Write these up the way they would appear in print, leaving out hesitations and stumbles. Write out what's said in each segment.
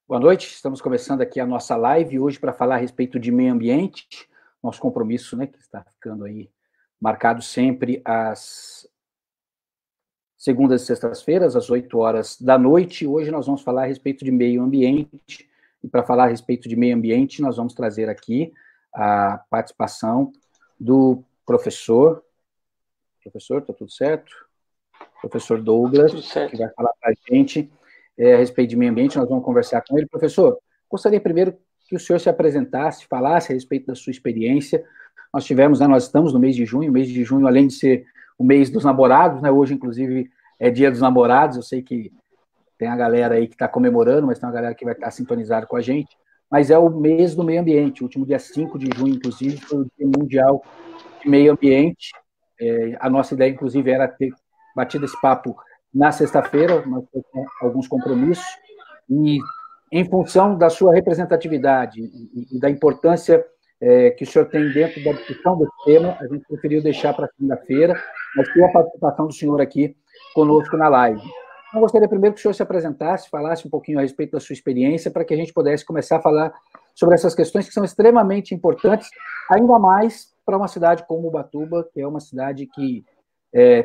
Boa noite, estamos começando aqui a nossa live hoje para falar a respeito de meio ambiente, nosso compromisso, né, que está ficando aí marcado sempre às segundas e sextas-feiras, às 8 horas da noite. Hoje nós vamos falar a respeito de meio ambiente, e para falar a respeito de meio ambiente, nós vamos trazer aqui a participação do professor, está tudo certo? Professor Douglas, que vai falar para a gente a respeito de meio ambiente, nós vamos conversar com ele. Professor, gostaria primeiro que o senhor se apresentasse, falasse a respeito da sua experiência. Nós estamos no mês de junho, além de ser o mês dos namorados, né, hoje, inclusive, é dia dos namorados, eu sei que tem a galera aí que está comemorando, mas tem uma galera que vai estar sintonizada com a gente, mas é o mês do meio ambiente, o último dia 5 de junho, inclusive, foi o Dia Mundial de Meio Ambiente. A nossa ideia, inclusive, era ter batido esse papo na sexta-feira, mas com alguns compromissos, e em função da sua representatividade e da importância que o senhor tem dentro da discussão desse tema, a gente preferiu deixar para segunda-feira, mas com a participação do senhor aqui conosco na live. Eu gostaria primeiro que o senhor se apresentasse, falasse um pouquinho a respeito da sua experiência, para que a gente pudesse começar a falar sobre essas questões que são extremamente importantes, ainda mais para uma cidade como Ubatuba, que é uma cidade que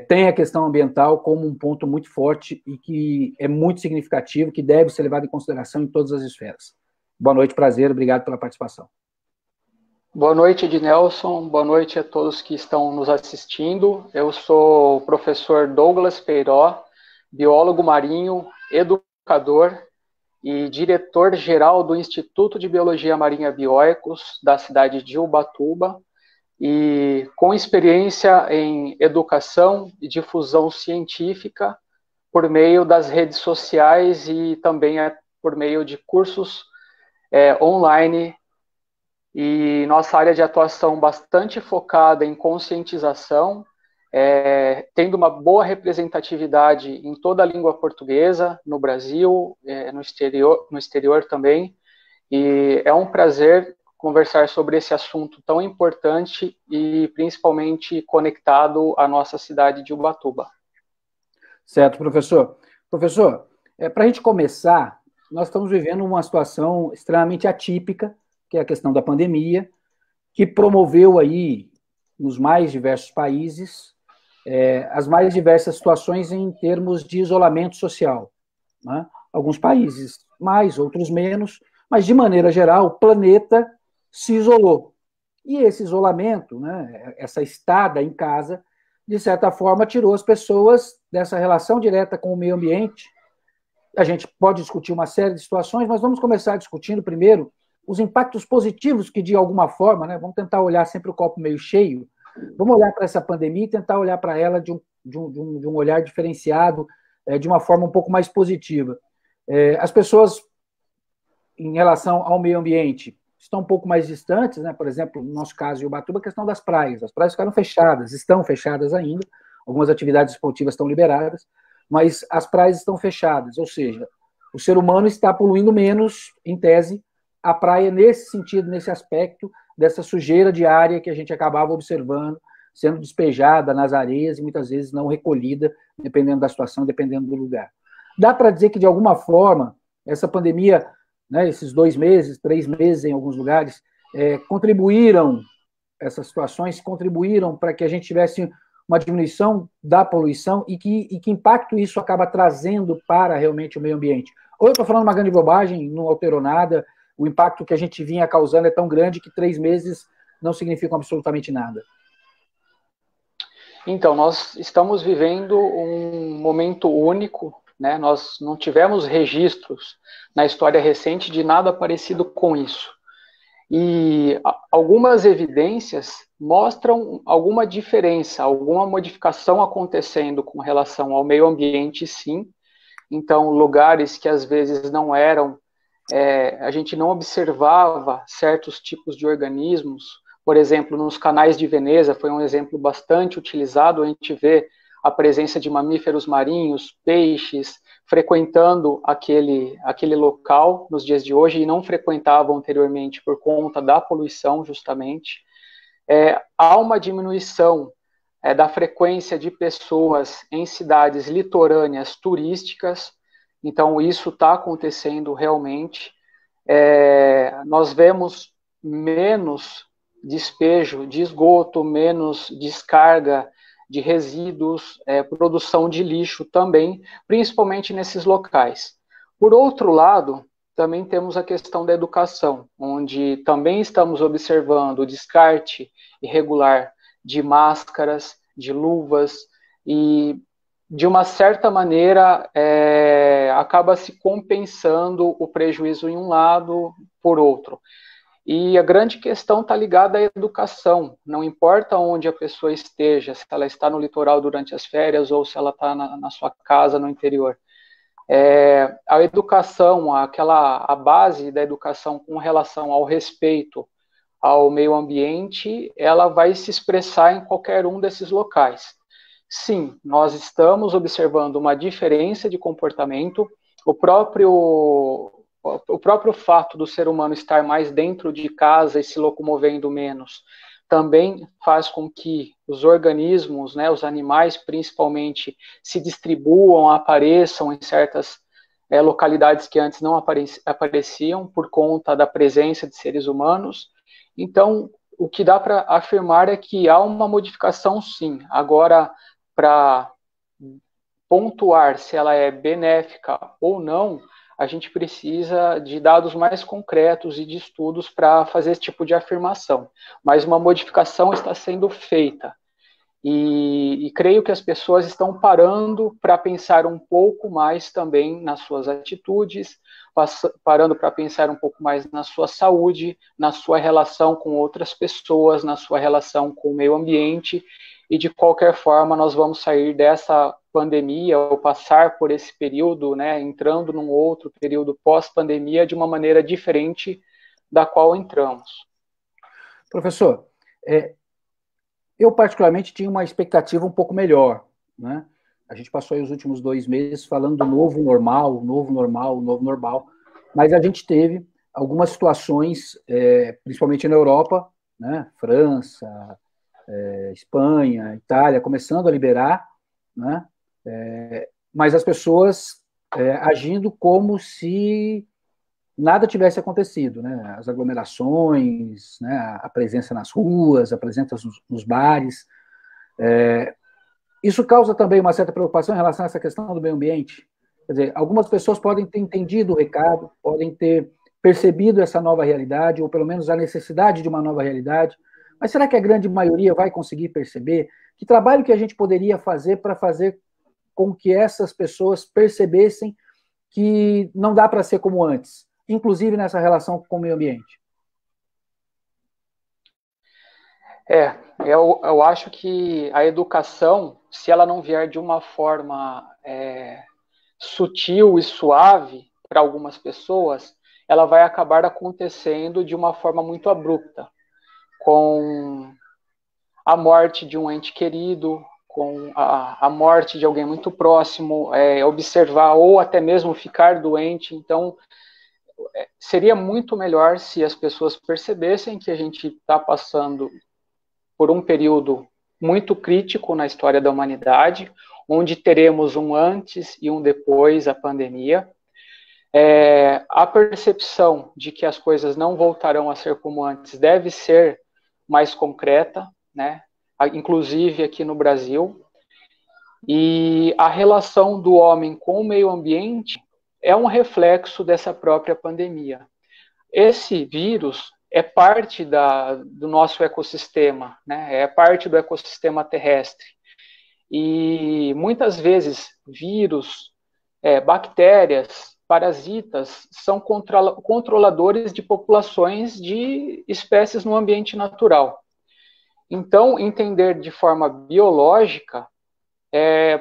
tem a questão ambiental como um ponto muito forte e que é muito significativo, que deve ser levado em consideração em todas as esferas. Boa noite, prazer, obrigado pela participação. Boa noite, Ednelson, boa noite a todos que estão nos assistindo. Eu sou o professor Douglas Peiró, biólogo marinho, educador e diretor-geral do Instituto de Biologia Marinha Bioecos, da cidade de Ubatuba, e com experiência em educação e difusão científica por meio das redes sociais e também por meio de cursos online, e nossa área de atuação bastante focada em conscientização, tendo uma boa representatividade em toda a língua portuguesa, no Brasil, no exterior também, e é um prazer conversar sobre esse assunto tão importante e principalmente conectado à nossa cidade de Ubatuba. Certo, professor. Professor, para a gente começar, nós estamos vivendo uma situação extremamente atípica, que é a questão da pandemia, que promoveu aí, nos mais diversos países, as mais diversas situações em termos de isolamento social, né? Alguns países mais, outros menos, mas, de maneira geral, o planeta se isolou. E esse isolamento, né, essa estada em casa, de certa forma, tirou as pessoas dessa relação direta com o meio ambiente. A gente pode discutir uma série de situações, mas vamos começar discutindo primeiro os impactos positivos que, de alguma forma, né, vamos tentar olhar sempre o copo meio cheio, vamos olhar para essa pandemia e tentar olhar para ela de um olhar diferenciado, de uma forma um pouco mais positiva. As pessoas, em relação ao meio ambiente, estão um pouco mais distantes, né? Por exemplo, no nosso caso de Ubatuba, a questão das praias. As praias ficaram fechadas, estão fechadas ainda, algumas atividades esportivas estão liberadas, mas as praias estão fechadas, ou seja, o ser humano está poluindo menos, em tese, a praia nesse sentido, nesse aspecto, dessa sujeira diária que a gente acabava observando, sendo despejada nas areias e muitas vezes não recolhida, dependendo da situação, dependendo do lugar. Dá para dizer que, de alguma forma, essa pandemia, né, esses 2 meses, 3 meses em alguns lugares, contribuíram, essas situações contribuíram para que a gente tivesse uma diminuição da poluição e que impacto isso acaba trazendo para realmente o meio ambiente. Ou eu estou falando uma grande bobagem, não alterou nada, o impacto que a gente vinha causando é tão grande que 3 meses não significam absolutamente nada. Então, nós estamos vivendo um momento único, né? Nós não tivemos registros na história recente de nada parecido com isso. E algumas evidências mostram alguma diferença, alguma modificação acontecendo com relação ao meio ambiente, sim. Então, lugares que às vezes não eram, a gente não observava certos tipos de organismos. Por exemplo, nos canais de Veneza, foi um exemplo bastante utilizado, a gente vê a presença de mamíferos marinhos, peixes, frequentando aquele local nos dias de hoje e não frequentavam anteriormente por conta da poluição, justamente. Há uma diminuição da frequência de pessoas em cidades litorâneas turísticas, então isso está acontecendo realmente. nós vemos menos despejo de esgoto, menos descarga de resíduos, produção de lixo também, principalmente nesses locais. Por outro lado, também temos a questão da educação, onde também estamos observando o descarte irregular de máscaras, de luvas, e de uma certa maneira acaba se compensando o prejuízo em um lado por outro. E a grande questão está ligada à educação. Não importa onde a pessoa esteja, se ela está no litoral durante as férias ou se ela está na sua casa no interior. A educação, a base da educação com relação ao respeito ao meio ambiente, ela vai se expressar em qualquer um desses locais. Sim, nós estamos observando uma diferença de comportamento, o próprio fato do ser humano estar mais dentro de casa e se locomovendo menos, também faz com que os organismos, né, os animais principalmente, se distribuam, apareçam em certas localidades que antes não apareciam por conta da presença de seres humanos. Então, o que dá para afirmar é que há uma modificação, sim. Agora, para pontuar se ela é benéfica ou não, a gente precisa de dados mais concretos e de estudos para fazer esse tipo de afirmação. Mas uma modificação está sendo feita. E creio que as pessoas estão parando para pensar um pouco mais também nas suas atitudes, parando para pensar um pouco mais na sua saúde, na sua relação com outras pessoas, na sua relação com o meio ambiente, e de qualquer forma nós vamos sair dessa pandemia ou passar por esse período, né, entrando num outro período pós-pandemia de uma maneira diferente da qual entramos. Professor, eu particularmente tinha uma expectativa um pouco melhor, né? A gente passou aí os últimos 2 meses falando do novo normal, mas a gente teve algumas situações, principalmente na Europa, né? França, Espanha, Itália, começando a liberar, né? Mas as pessoas agindo como se nada tivesse acontecido, né? As aglomerações, né? A presença nas ruas, a presença nos bares. Isso causa também uma certa preocupação em relação a essa questão do meio ambiente. Quer dizer, algumas pessoas podem ter entendido o recado, podem ter percebido essa nova realidade, ou pelo menos a necessidade de uma nova realidade, mas será que a grande maioria vai conseguir perceber? Que trabalho que a gente poderia fazer para fazer com que essas pessoas percebessem que não dá para ser como antes, inclusive nessa relação com o meio ambiente? Eu acho que a educação, se ela não vier de uma forma sutil e suave para algumas pessoas, ela vai acabar acontecendo de uma forma muito abrupta, com a morte de um ente querido, com a morte de alguém muito próximo, observar ou até mesmo ficar doente. Então, seria muito melhor se as pessoas percebessem que a gente está passando por um período muito crítico na história da humanidade, onde teremos um antes e um depois da pandemia. A percepção de que as coisas não voltarão a ser como antes deve ser mais concreta, né? Inclusive aqui no Brasil. E a relação do homem com o meio ambiente é um reflexo dessa própria pandemia. Esse vírus é parte do nosso ecossistema, né? É parte do ecossistema terrestre. E muitas vezes vírus, bactérias, parasitas são controladores de populações de espécies no ambiente natural. Então, entender de forma biológica,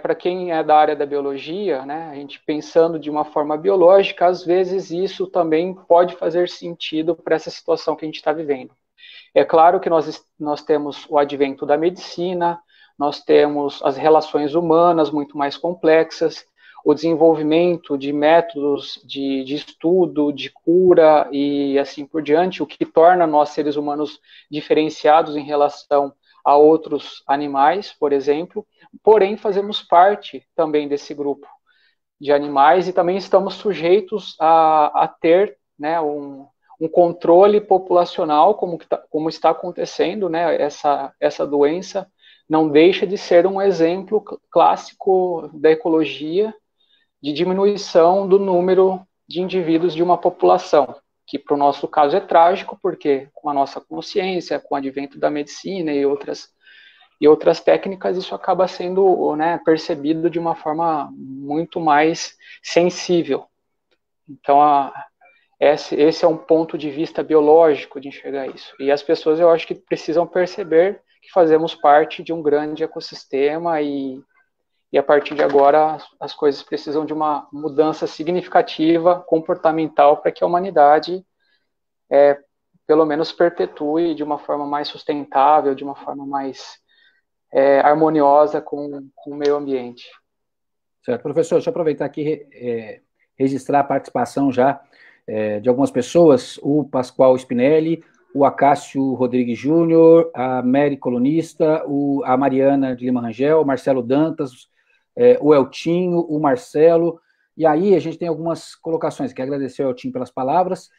para quem é da área da biologia, né, a gente pensando de uma forma biológica, às vezes isso também pode fazer sentido para essa situação que a gente está vivendo. É claro que nós temos o advento da medicina, nós temos as relações humanas muito mais complexas, o desenvolvimento de métodos de estudo, de cura e assim por diante, o que torna nós, seres humanos, diferenciados em relação a outros animais, por exemplo, porém fazemos parte também desse grupo de animais e também estamos sujeitos a ter né, um controle populacional, como está acontecendo, né, essa doença não deixa de ser um exemplo clássico da ecologia de diminuição do número de indivíduos de uma população, que para o nosso caso é trágico, porque com a nossa consciência, com o advento da medicina e outras técnicas, isso acaba sendo, né, percebido de uma forma muito mais sensível. Então, esse é um ponto de vista biológico de enxergar isso. E as pessoas, eu acho que precisam perceber que fazemos parte de um grande ecossistema e a partir de agora as coisas precisam de uma mudança significativa, comportamental, para que a humanidade, pelo menos, perpetue de uma forma mais sustentável, de uma forma mais harmoniosa com o meio ambiente. Certo. Professor, deixa eu aproveitar aqui registrar a participação já de algumas pessoas, o Pascoal Spinelli, o Acácio Rodrigues Júnior, a Mary Colunista, a Mariana de Lima Rangel, o Marcelo Dantas, o Eltinho, o Marcelo, e aí a gente tem algumas colocações, quero agradecer ao Eltinho pelas palavras,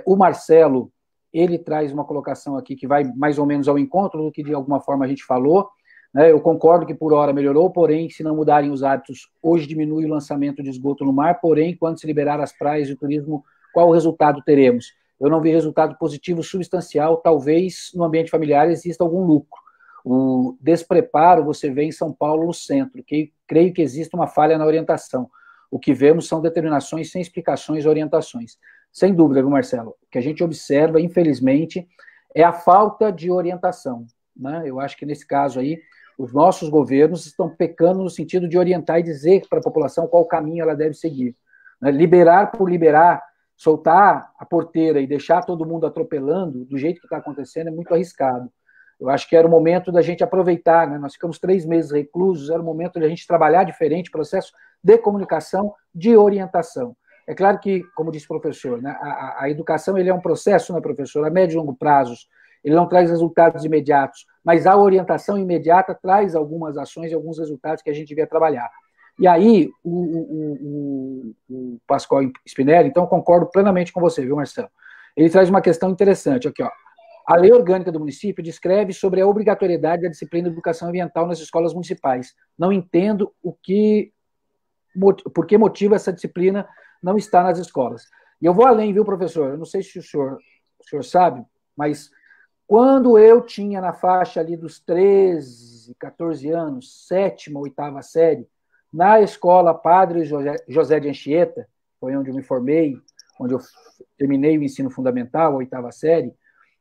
o Marcelo, ele traz uma colocação aqui que vai mais ou menos ao encontro do que de alguma forma a gente falou, né? Eu concordo que por hora melhorou, porém, se não mudarem os hábitos, hoje diminui o lançamento de esgoto no mar, porém, quando se liberar as praias e o turismo, qual o resultado teremos? Eu não vi resultado positivo substancial, talvez no ambiente familiar exista algum lucro. O despreparo você vê em São Paulo, no centro, que creio que existe uma falha na orientação. O que vemos são determinações sem explicações e orientações. Sem dúvida, viu, Marcelo? O que a gente observa, infelizmente, é a falta de orientação, né? Eu acho que nesse caso aí, os nossos governos estão pecando no sentido de orientar e dizer para a população qual caminho ela deve seguir, né? Liberar por liberar, soltar a porteira e deixar todo mundo atropelando do jeito que está acontecendo é muito arriscado. Eu acho que era o momento da gente aproveitar, né? Nós ficamos 3 meses reclusos, era o momento de a gente trabalhar diferente, processo de comunicação, de orientação. É claro que, como disse o professor, né, a educação ele é um processo, né, professor, a médio e longo prazos, ele não traz resultados imediatos, mas a orientação imediata traz algumas ações e alguns resultados que a gente devia trabalhar. E aí, o Pascoal Spinelli, então, concordo plenamente com você, viu, Marcelo? Ele traz uma questão interessante aqui, ó. A Lei Orgânica do Município descreve sobre a obrigatoriedade da disciplina de educação ambiental nas escolas municipais. Não entendo por que motivo essa disciplina não está nas escolas. E eu vou além, viu, professor? Eu não sei se o senhor sabe, mas quando eu tinha na faixa ali dos 13, 14 anos, 7ª, 8ª série, na escola Padre José de Anchieta, foi onde eu me formei, onde eu terminei o ensino fundamental, a 8ª série,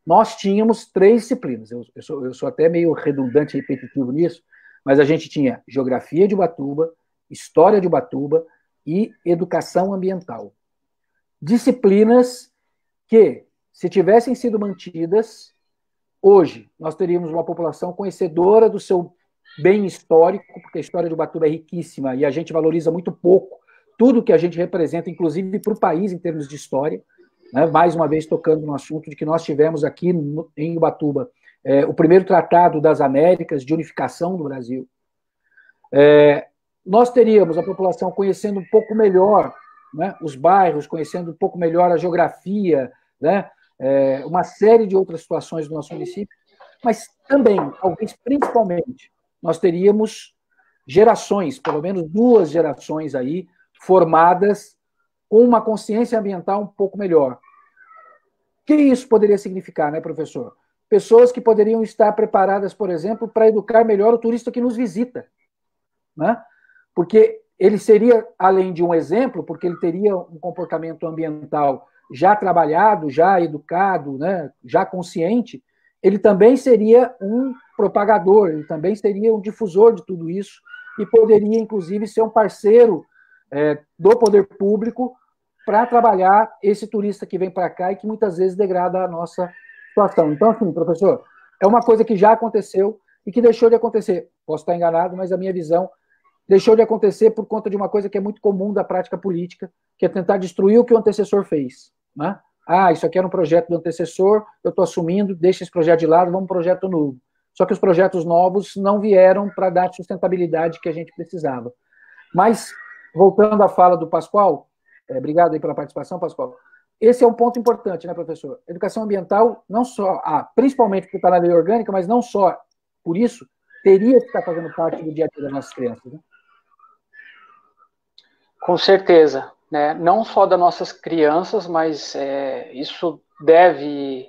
nós tínhamos 3 disciplinas. Eu sou até meio redundante e repetitivo nisso, mas a gente tinha Geografia de Ubatuba, História de Ubatuba e Educação Ambiental. Disciplinas que, se tivessem sido mantidas, hoje nós teríamos uma população conhecedora do seu bem histórico, porque a história de Ubatuba é riquíssima e a gente valoriza muito pouco tudo que a gente representa, inclusive para o país em termos de história. Né? Mais uma vez tocando no assunto de que nós tivemos aqui em Ubatuba o primeiro Tratado das Américas de unificação do Brasil. Nós teríamos a população conhecendo um pouco melhor, né, os bairros, conhecendo um pouco melhor a geografia, né, uma série de outras situações do nosso município, mas também, talvez principalmente, nós teríamos gerações, pelo menos 2 gerações aí, formadas com uma consciência ambiental um pouco melhor. O que isso poderia significar, né, professor? Pessoas que poderiam estar preparadas, por exemplo, para educar melhor o turista que nos visita, né? Porque ele seria, além de um exemplo, porque ele teria um comportamento ambiental já trabalhado, já educado, né, já consciente, ele também seria um propagador, ele também seria um difusor de tudo isso e poderia, inclusive, ser um parceiro do poder público para trabalhar esse turista que vem para cá e que muitas vezes degrada a nossa situação. Então, assim, professor, é uma coisa que já aconteceu e que deixou de acontecer. Posso estar enganado, mas a minha visão deixou de acontecer por conta de uma coisa que é muito comum da prática política, que é tentar destruir o que o antecessor fez, né? Isso aqui era um projeto do antecessor, eu estou assumindo, deixa esse projeto de lado, vamos um projeto novo. Só que os projetos novos não vieram para dar a sustentabilidade que a gente precisava. Mas, voltando à fala do Pascoal, obrigado aí pela participação, Pascoal, esse é um ponto importante, né, professor? Educação ambiental, não só, principalmente porque está na lei orgânica, mas não só por isso, teria que estar fazendo parte do dia a dia das nossas crianças, né? Com certeza, né? Não só das nossas crianças, mas isso deve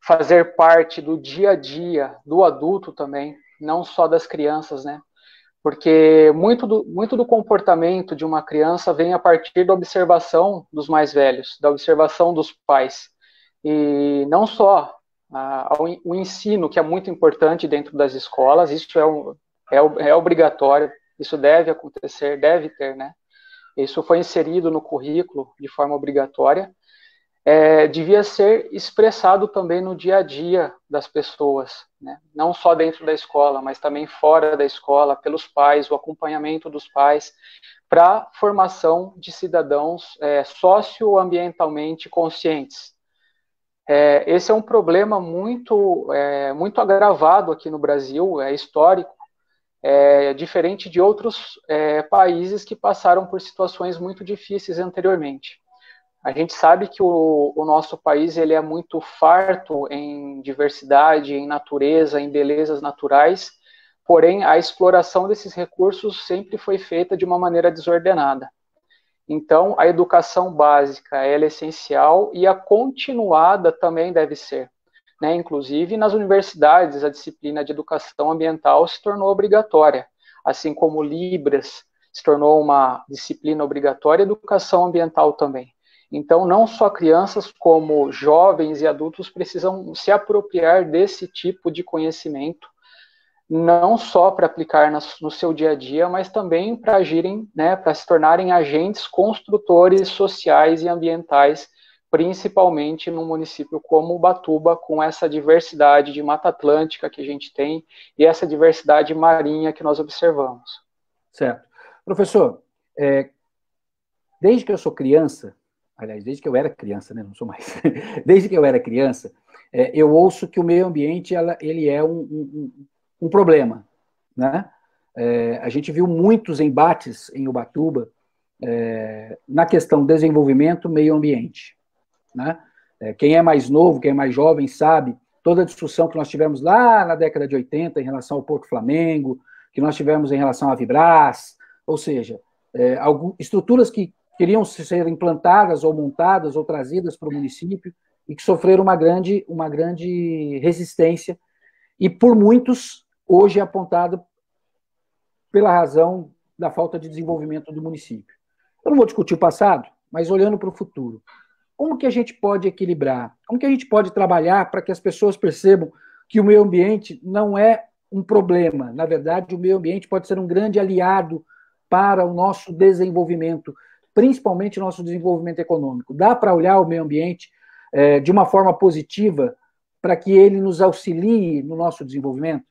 fazer parte do dia a dia do adulto também, não só das crianças, né? Porque muito do comportamento de uma criança vem a partir da observação dos mais velhos, da observação dos pais. E não só o ensino, que é muito importante dentro das escolas, isso é obrigatório, isso deve acontecer, deve ter, né? Isso foi inserido no currículo de forma obrigatória, devia ser expressado também no dia a dia das pessoas, né? Não só dentro da escola, mas também fora da escola, pelos pais, o acompanhamento dos pais, para a formação de cidadãos socioambientalmente conscientes. Esse é um problema muito agravado aqui no Brasil, é histórico, diferente de outros países que passaram por situações muito difíceis anteriormente. A gente sabe que o nosso país ele é muito farto em diversidade, em natureza, em belezas naturais, porém a exploração desses recursos sempre foi feita de uma maneira desordenada. Então, a educação básica ela é essencial e a continuada também deve ser, né? Inclusive, nas universidades, a disciplina de educação ambiental se tornou obrigatória, assim como Libras se tornou uma disciplina obrigatória, a educação ambiental também. Então, não só crianças, como jovens e adultos precisam se apropriar desse tipo de conhecimento, não só para aplicar no seu dia a dia, mas também para agirem, né, para se tornarem agentes construtores sociais e ambientais, principalmente num município como Ubatuba, com essa diversidade de Mata Atlântica que a gente tem e essa diversidade marinha que nós observamos. Certo. Professor, desde que eu sou criança, aliás, desde que eu era criança, né, não sou mais, desde que eu era criança, eu ouço que o meio ambiente ele é um problema, né? A gente viu muitos embates em Ubatuba na questão desenvolvimento meio ambiente, né? Quem é mais novo, quem é mais jovem sabe toda a discussão que nós tivemos lá na década de 80 em relação ao Porto Flamengo, que nós tivemos em relação à Vibras, ou seja, estruturas que queriam ser implantadas ou montadas ou trazidas para o município e que sofreram uma grande resistência e por muitos hoje é apontado pela razão da falta de desenvolvimento do município. Eu não vou discutir o passado, mas olhando para o futuro, como que a gente pode equilibrar? Como que a gente pode trabalhar para que as pessoas percebam que o meio ambiente não é um problema? Na verdade, o meio ambiente pode ser um grande aliado para o nosso desenvolvimento, principalmente o nosso desenvolvimento econômico. Dá para olhar o meio ambiente de uma forma positiva para que ele nos auxilie no nosso desenvolvimento?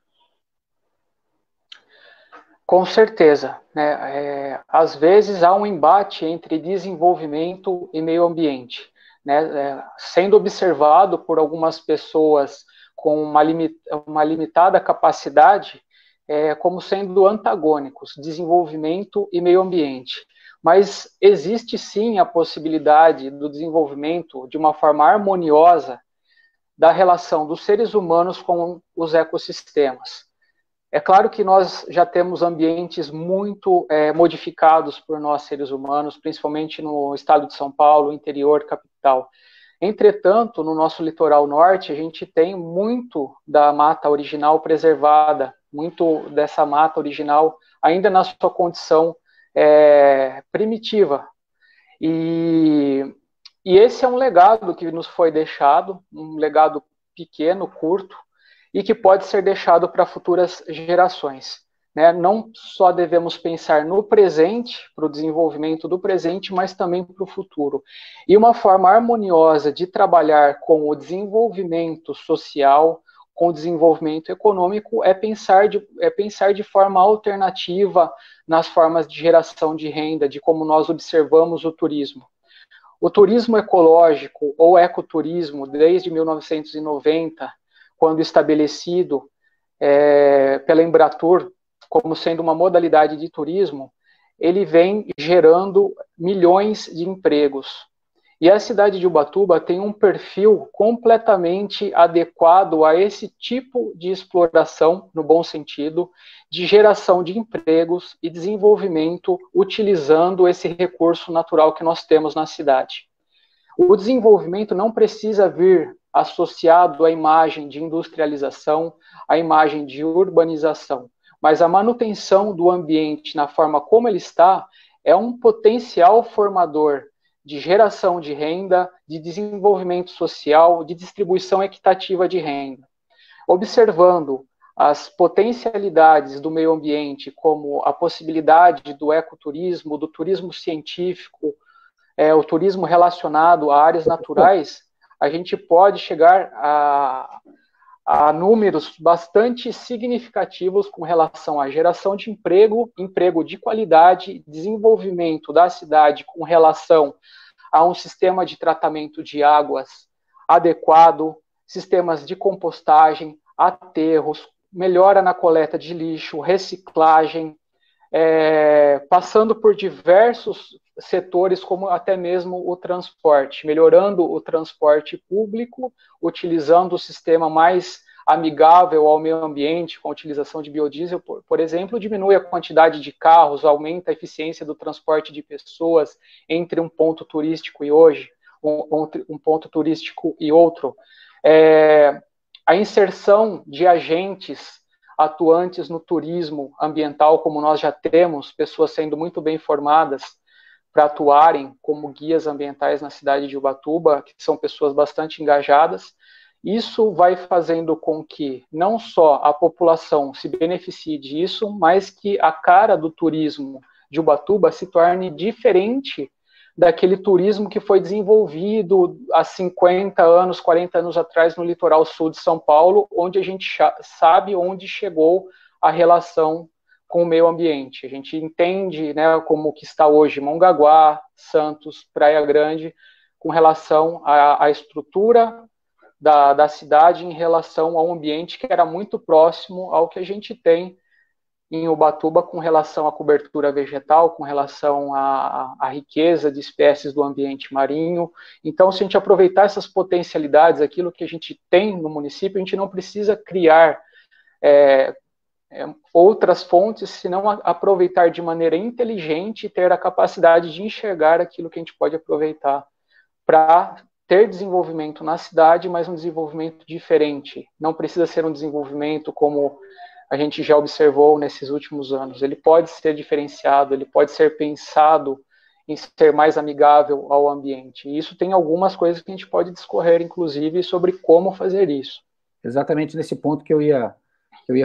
Com certeza, né? Às vezes há um embate entre desenvolvimento e meio ambiente, né? Sendo observado por algumas pessoas com uma limitada capacidade, como sendo antagônicos, desenvolvimento e meio ambiente. Mas existe sim a possibilidade do desenvolvimento de uma forma harmoniosa da relação dos seres humanos com os ecossistemas. É claro que nós já temos ambientes muito modificados por nós, seres humanos, principalmente no estado de São Paulo, interior, capital. Entretanto, no nosso litoral norte, a gente tem muito da mata original preservada, muito dessa mata original ainda na sua condição primitiva. E esse é um legado que nos foi deixado, um legado pequeno, curto, e que pode ser deixado para futuras gerações, né? Não só devemos pensar no presente, para o desenvolvimento do presente, mas também para o futuro. E uma forma harmoniosa de trabalhar com o desenvolvimento social, com o desenvolvimento econômico, é pensar de forma alternativa nas formas de geração de renda, de como nós observamos o turismo. O turismo ecológico ou ecoturismo, desde 1990, quando estabelecido pela Embratur como sendo uma modalidade de turismo, ele vem gerando milhões de empregos. E a cidade de Ubatuba tem um perfil completamente adequado a esse tipo de exploração, no bom sentido, de geração de empregos e desenvolvimento utilizando esse recurso natural que nós temos na cidade. O desenvolvimento não precisa vir associado à imagem de industrialização, à imagem de urbanização, mas a manutenção do ambiente na forma como ele está é um potencial formador de geração de renda, de desenvolvimento social, de distribuição equitativa de renda. Observando as potencialidades do meio ambiente, como a possibilidade do ecoturismo, do turismo científico, o turismo relacionado a áreas naturais, a gente pode chegar a números bastante significativos com relação à geração de emprego, emprego de qualidade, desenvolvimento da cidade com relação a um sistema de tratamento de águas adequado, sistemas de compostagem, aterros, melhora na coleta de lixo, reciclagem, passando por diversos setores, como até mesmo o transporte, melhorando o transporte público, utilizando o sistema mais amigável ao meio ambiente, com a utilização de biodiesel, por exemplo, diminui a quantidade de carros, aumenta a eficiência do transporte de pessoas entre um ponto turístico e um ponto turístico e outro. A inserção de agentes atuantes no turismo ambiental, como nós já temos, pessoas sendo muito bem formadas para atuarem como guias ambientais na cidade de Ubatuba, que são pessoas bastante engajadas. Isso vai fazendo com que não só a população se beneficie disso, mas que a cara do turismo de Ubatuba se torne diferente daquele turismo que foi desenvolvido há 50 anos, 40 anos atrás no litoral sul de São Paulo, onde a gente sabe onde chegou a relação com o meio ambiente. A gente entende, né, como que está hoje Mongaguá, Santos, Praia Grande, com relação à estrutura da cidade em relação ao ambiente que era muito próximo ao que a gente tem em Ubatuba com relação à cobertura vegetal, com relação à riqueza de espécies do ambiente marinho. Então, se a gente aproveitar essas potencialidades, aquilo que a gente tem no município, a gente não precisa criar outras fontes, senão aproveitar de maneira inteligente e ter a capacidade de enxergar aquilo que a gente pode aproveitar para ter desenvolvimento na cidade, mas um desenvolvimento diferente. Não precisa ser um desenvolvimento como a gente já observou nesses últimos anos. Ele pode ser diferenciado, ele pode ser pensado em ser mais amigável ao ambiente. E isso tem algumas coisas que a gente pode discorrer, inclusive, sobre como fazer isso. Exatamente nesse ponto que eu ia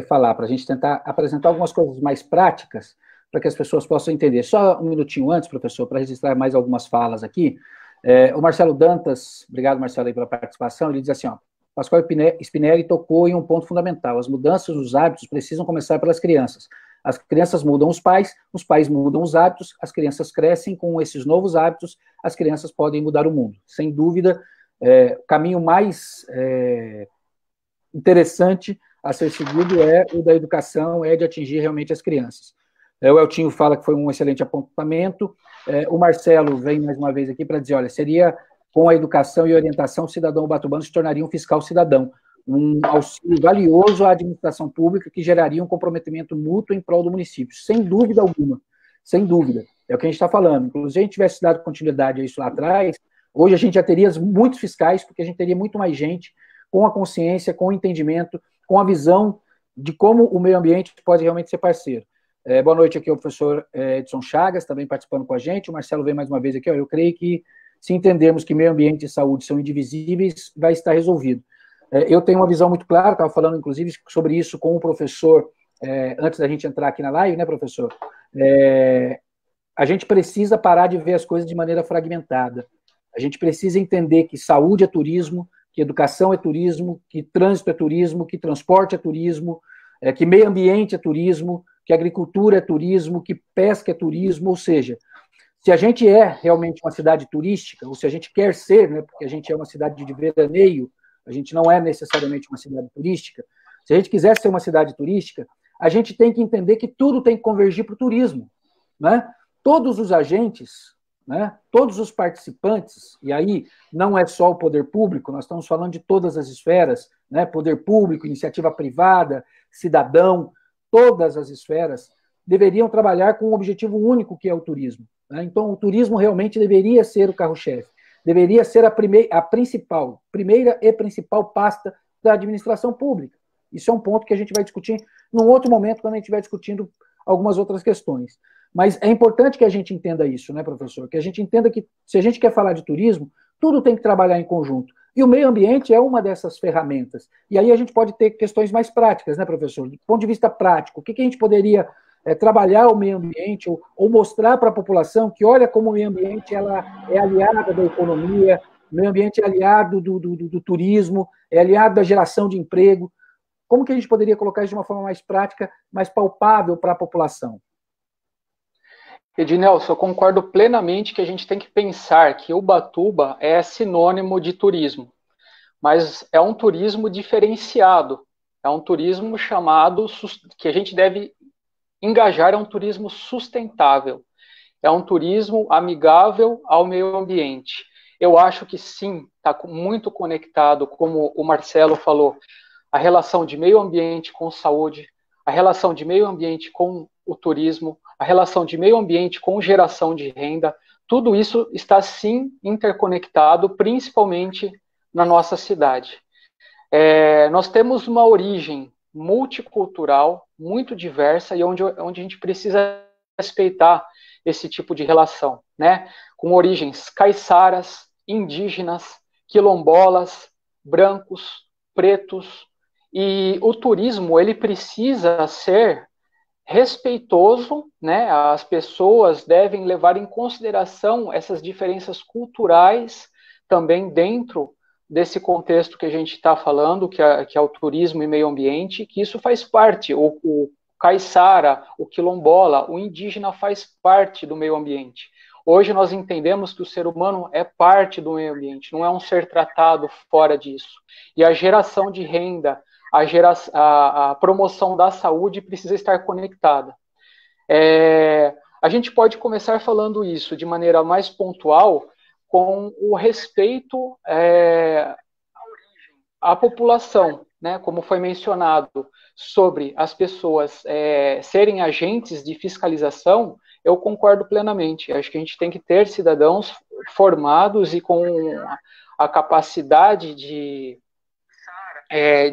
falar, para a gente tentar apresentar algumas coisas mais práticas, para que as pessoas possam entender. Só um minutinho antes, professor, para registrar mais algumas falas aqui. O Marcelo Dantas, obrigado, Marcelo, aí pela participação, ele diz assim, Pascoal Spinelli tocou em um ponto fundamental. As mudanças nos hábitos precisam começar pelas crianças. As crianças mudam os pais mudam os hábitos, as crianças crescem com esses novos hábitos, as crianças podem mudar o mundo. Sem dúvida, o caminho mais interessante a ser seguido é o da educação, é de atingir realmente as crianças. O Eltinho fala que foi um excelente apontamento. O Marcelo vem mais uma vez aqui para dizer, olha, seria com a educação e orientação, o cidadão ubatubano se tornaria um fiscal cidadão, um auxílio valioso à administração pública que geraria um comprometimento mútuo em prol do município, sem dúvida alguma, sem dúvida. É o que a gente está falando. Inclusive, se a gente tivesse dado continuidade a isso lá atrás, hoje a gente já teria muitos fiscais, porque a gente teria muito mais gente com a consciência, com o entendimento, com a visão de como o meio ambiente pode realmente ser parceiro. Boa noite aqui ao professor Edson Chagas, também participando com a gente. O Marcelo vem mais uma vez aqui. Eu creio que, se entendermos que meio ambiente e saúde são indivisíveis, vai estar resolvido. Eu tenho uma visão muito clara, estava falando, inclusive, sobre isso com o professor, antes da gente entrar aqui na live, né, professor? A gente precisa parar de ver as coisas de maneira fragmentada. A gente precisa entender que saúde é turismo, que educação é turismo, que trânsito é turismo, que transporte é turismo, que meio ambiente é turismo, que agricultura é turismo, que pesca é turismo, ou seja, se a gente é realmente uma cidade turística, ou se a gente quer ser, né, porque a gente é uma cidade de veraneio, a gente não é necessariamente uma cidade turística, se a gente quiser ser uma cidade turística, a gente tem que entender que tudo tem que convergir para o turismo, né? Todos os agentes né? Todos os participantes, e aí não é só o poder público, nós estamos falando de todas as esferas, né? Poder público, iniciativa privada, cidadão, todas as esferas deveriam trabalhar com um objetivo único, que é o turismo, né? Então, o turismo realmente deveria ser o carro-chefe, deveria ser a primeira e principal pasta da administração pública. Isso é um ponto que a gente vai discutir num outro momento, quando a gente estiver discutindo algumas outras questões. Mas é importante que a gente entenda isso, né, professor? Que a gente entenda que, se a gente quer falar de turismo, tudo tem que trabalhar em conjunto. E o meio ambiente é uma dessas ferramentas. E aí a gente pode ter questões mais práticas, né, professor? Do ponto de vista prático, o que a gente poderia trabalhar o meio ambiente ou mostrar para a população que olha como o meio ambiente ela é aliada da economia, o meio ambiente é aliado do turismo, é aliado da geração de emprego. Como que a gente poderia colocar isso de uma forma mais prática, mais palpável para a população? Ednelson, eu concordo plenamente que a gente tem que pensar que Ubatuba é sinônimo de turismo, mas é um turismo diferenciado, é um turismo chamado, que a gente deve engajar, é um turismo sustentável, é um turismo amigável ao meio ambiente. Eu acho que sim, está muito conectado, como o Marcelo falou, a relação de meio ambiente com saúde, a relação de meio ambiente com o turismo, a relação de meio ambiente com geração de renda, tudo isso está sim interconectado, principalmente na nossa cidade. Nós temos uma origem multicultural, muito diversa, e onde a gente precisa respeitar esse tipo de relação, né? Com origens caiçaras, indígenas, quilombolas, brancos, pretos, e o turismo ele precisa ser respeitoso, né? As pessoas devem levar em consideração essas diferenças culturais também dentro desse contexto que a gente está falando, que é o turismo e meio ambiente, que isso faz parte, o caiçara, o quilombola, o indígena faz parte do meio ambiente. Hoje nós entendemos que o ser humano é parte do meio ambiente, não é um ser tratado fora disso. E a geração de renda, a promoção da saúde precisa estar conectada. A gente pode começar falando isso de maneira mais pontual, com o respeito à população, né? Como foi mencionado, sobre as pessoas serem agentes de fiscalização, eu concordo plenamente. Acho que a gente tem que ter cidadãos formados e com a capacidade de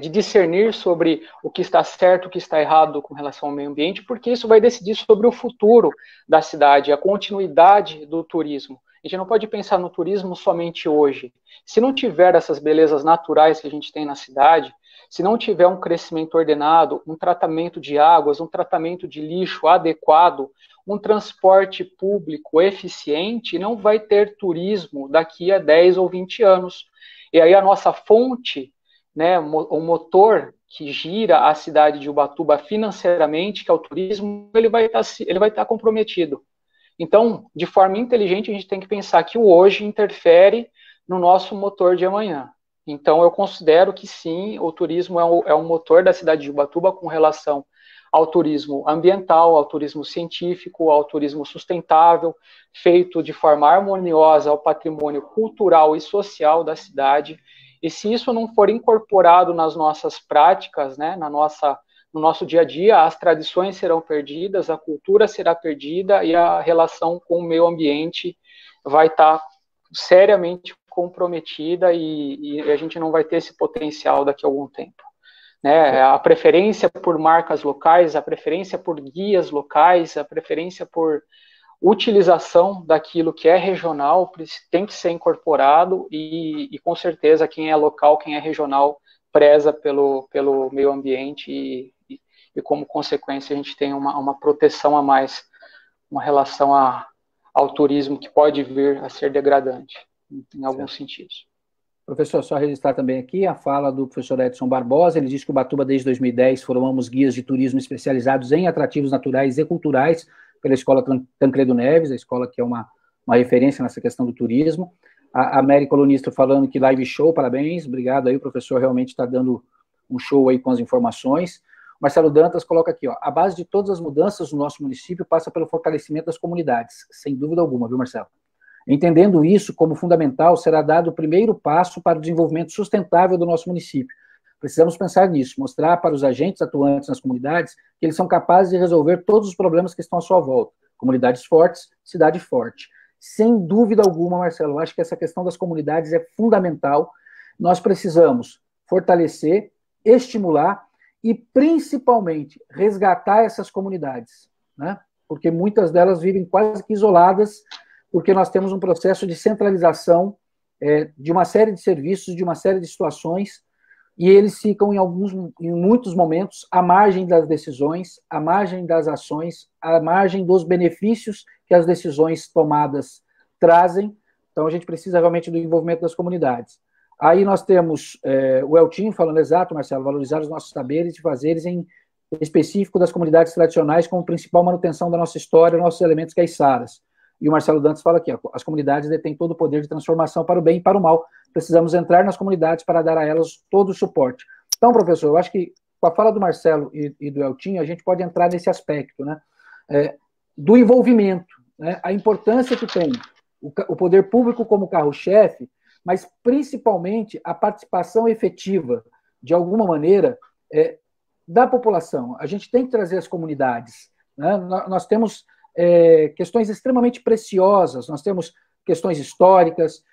discernir sobre o que está certo, o que está errado com relação ao meio ambiente, porque isso vai decidir sobre o futuro da cidade, a continuidade do turismo. A gente não pode pensar no turismo somente hoje. Se não tiver essas belezas naturais que a gente tem na cidade, se não tiver um crescimento ordenado, um tratamento de águas, um tratamento de lixo adequado, um transporte público eficiente, não vai ter turismo daqui a 10 ou 20 anos. E aí a nossa fonte, né, o motor que gira a cidade de Ubatuba financeiramente, que é o turismo, ele vai estar comprometido. Então, de forma inteligente, a gente tem que pensar que o hoje interfere no nosso motor de amanhã. Então, eu considero que sim, o turismo é um motor da cidade de Ubatuba com relação ao turismo ambiental, ao turismo científico, ao turismo sustentável, feito de forma harmoniosa ao patrimônio cultural e social da cidade. E se isso não for incorporado nas nossas práticas, né, no nosso dia a dia, as tradições serão perdidas, a cultura será perdida e a relação com o meio ambiente vai estar seriamente comprometida e a gente não vai ter esse potencial daqui a algum tempo. Né? A preferência por marcas locais, a preferência por guias locais, a preferência por utilização daquilo que é regional tem que ser incorporado e com certeza quem é local, quem é regional, preza pelo meio ambiente e como consequência a gente tem uma proteção a mais com relação ao turismo que pode vir a ser degradante em alguns sentidos. Professor, só registrar também aqui a fala do professor Edson Barbosa. Ele diz que o Ubatuba, desde 2010, formamos guias de turismo especializados em atrativos naturais e culturais pela Escola Tancredo Neves, a escola que é uma referência nessa questão do turismo. A Mary Colunista falando que live show, parabéns, obrigado aí, o professor realmente está dando um show aí com as informações. Marcelo Dantas coloca aqui, ó, a base de todas as mudanças no nosso município passa pelo fortalecimento das comunidades, sem dúvida alguma, viu, Marcelo? Entendendo isso como fundamental, será dado o primeiro passo para o desenvolvimento sustentável do nosso município. Precisamos pensar nisso, mostrar para os agentes atuantes nas comunidades que eles são capazes de resolver todos os problemas que estão à sua volta. Comunidades fortes, cidade forte. Sem dúvida alguma, Marcelo, eu acho que essa questão das comunidades é fundamental. Nós precisamos fortalecer, estimular e, principalmente, resgatar essas comunidades, né? Porque muitas delas vivem quase que isoladas, porque nós temos um processo de centralização de uma série de serviços, de uma série de situações, e eles ficam, em muitos momentos, à margem das decisões, à margem das ações, à margem dos benefícios que as decisões tomadas trazem. Então, a gente precisa realmente do envolvimento das comunidades. Aí nós temos o Eltinho falando exato, Marcelo, valorizar os nossos saberes e fazeres em específico das comunidades tradicionais como principal manutenção da nossa história, nossos elementos caiçaras. E o Marcelo Dantas fala aqui, as comunidades detêm todo o poder de transformação para o bem e para o mal. Precisamos entrar nas comunidades para dar a elas todo o suporte. Então, professor, eu acho que com a fala do Marcelo e do Eltinho, a gente pode entrar nesse aspecto, né? Do envolvimento, né? A importância que tem o poder público como carro-chefe, mas principalmente a participação efetiva, de alguma maneira, da população. A gente tem que trazer as comunidades, né? Nós temos questões extremamente preciosas, nós temos questões históricas,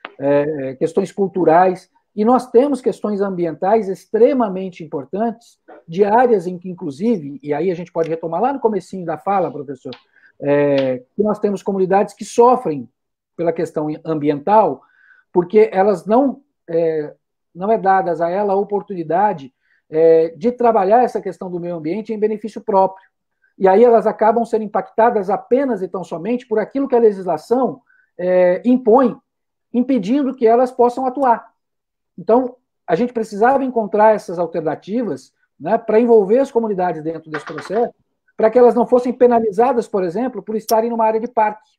questões culturais, e nós temos questões ambientais extremamente importantes, de áreas em que, inclusive, e aí a gente pode retomar lá no comecinho da fala, professor, que nós temos comunidades que sofrem pela questão ambiental, porque elas não é dadas a ela a oportunidade de trabalhar essa questão do meio ambiente em benefício próprio. E aí elas acabam sendo impactadas apenas e tão somente por aquilo que a legislação impõe, impedindo que elas possam atuar. Então, a gente precisava encontrar essas alternativas, né, para envolver as comunidades dentro desse processo, para que elas não fossem penalizadas, por exemplo, por estarem numa área de parque,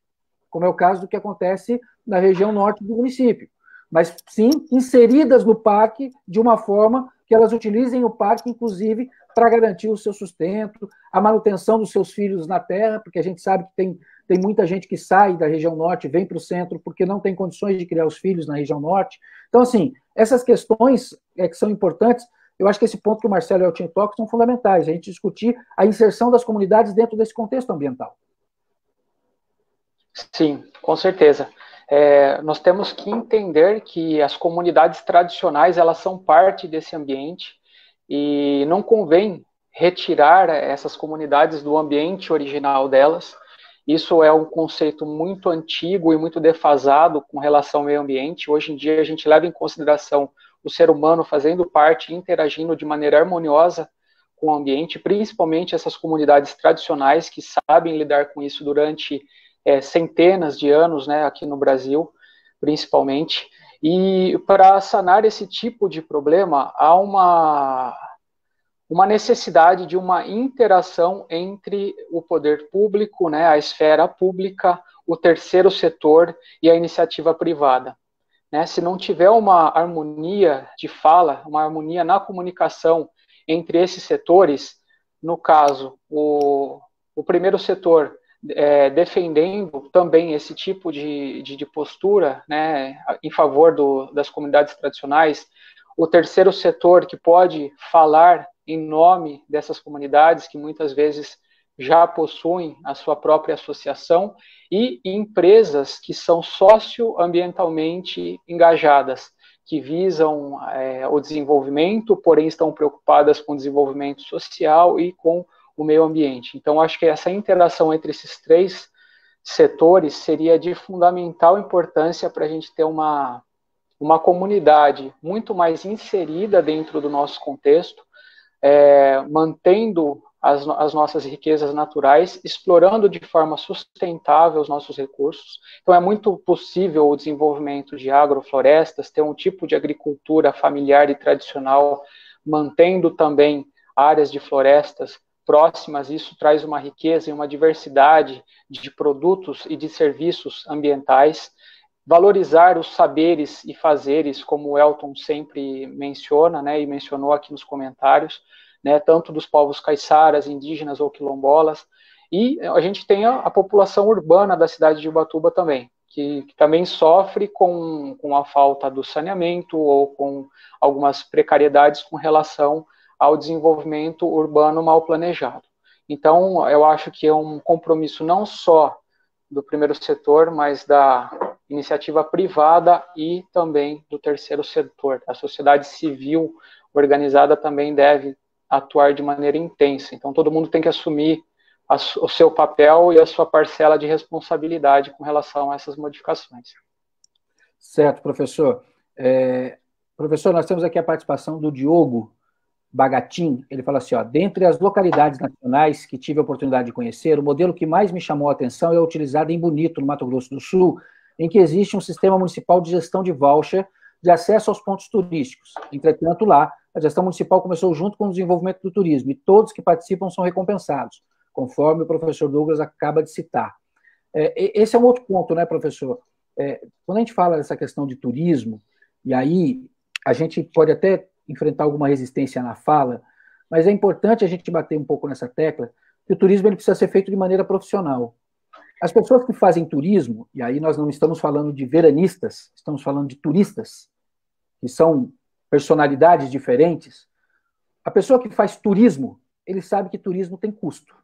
como é o caso do que acontece na região norte do município, mas sim inseridas no parque de uma forma que elas utilizem o parque, inclusive, para garantir o seu sustento, a manutenção dos seus filhos na terra, porque a gente sabe que tem muita gente que sai da região norte, vem para o centro, porque não tem condições de criar os filhos na região norte. Então, assim, essas questões que são importantes, eu acho que esse ponto que o Marcelo e o Eltinho tocam são fundamentais, a gente discutir a inserção das comunidades dentro desse contexto ambiental. Sim, com certeza. Nós temos que entender que as comunidades tradicionais, elas são parte desse ambiente e não convém retirar essas comunidades do ambiente original delas. Isso é um conceito muito antigo e muito defasado com relação ao meio ambiente. Hoje em dia a gente leva em consideração o ser humano fazendo parte, interagindo de maneira harmoniosa com o ambiente, principalmente essas comunidades tradicionais que sabem lidar com isso durante centenas de anos, né, aqui no Brasil, principalmente. E para sanar esse tipo de problema, há uma necessidade de uma interação entre o poder público, né, a esfera pública, o terceiro setor e a iniciativa privada. Né? Se não tiver uma harmonia de fala, uma harmonia na comunicação entre esses setores, no caso, o primeiro setor defendendo também esse tipo de postura, né, em favor das comunidades tradicionais, o terceiro setor que pode falar em nome dessas comunidades que muitas vezes já possuem a sua própria associação, e empresas que são socioambientalmente engajadas, que visam o desenvolvimento, porém estão preocupadas com o desenvolvimento social e com o meio ambiente. Então, acho que essa interação entre esses três setores seria de fundamental importância para a gente ter uma comunidade muito mais inserida dentro do nosso contexto, mantendo as nossas riquezas naturais, explorando de forma sustentável os nossos recursos. Então, é muito possível o desenvolvimento de agroflorestas, ter um tipo de agricultura familiar e tradicional, mantendo também áreas de florestas próximas. Isso traz uma riqueza e uma diversidade de produtos e de serviços ambientais. Valorizar os saberes e fazeres, como o Elton sempre menciona, né, e mencionou aqui nos comentários, né, tanto dos povos caiçaras, indígenas ou quilombolas, e a gente tem a população urbana da cidade de Ubatuba também. que também sofre com a falta do saneamento ou com algumas precariedades com relação ao desenvolvimento urbano mal planejado. Então, eu acho que é um compromisso não só do primeiro setor, mas da iniciativa privada e também do terceiro setor. A sociedade civil organizada também deve atuar de maneira intensa. Então, todo mundo tem que assumir o seu papel e a sua parcela de responsabilidade com relação a essas modificações. Certo, professor. Professor, nós temos aqui a participação do Diogo Bagatin. Ele fala assim, ó, dentre as localidades nacionais que tive a oportunidade de conhecer, o modelo que mais me chamou a atenção é utilizado em Bonito, no Mato Grosso do Sul, em que existe um sistema municipal de gestão de voucher de acesso aos pontos turísticos. Entretanto, lá, a gestão municipal começou junto com o desenvolvimento do turismo, e todos que participam são recompensados, conforme o professor Douglas acaba de citar. Esse é um outro ponto, né, professor? Quando a gente fala dessa questão de turismo, e aí a gente pode até enfrentar alguma resistência na fala, mas é importante a gente bater um pouco nessa tecla, que o turismo ele precisa ser feito de maneira profissional. As pessoas que fazem turismo, e aí nós não estamos falando de veranistas, estamos falando de turistas, que são personalidades diferentes. A pessoa que faz turismo, ele sabe que turismo tem custo,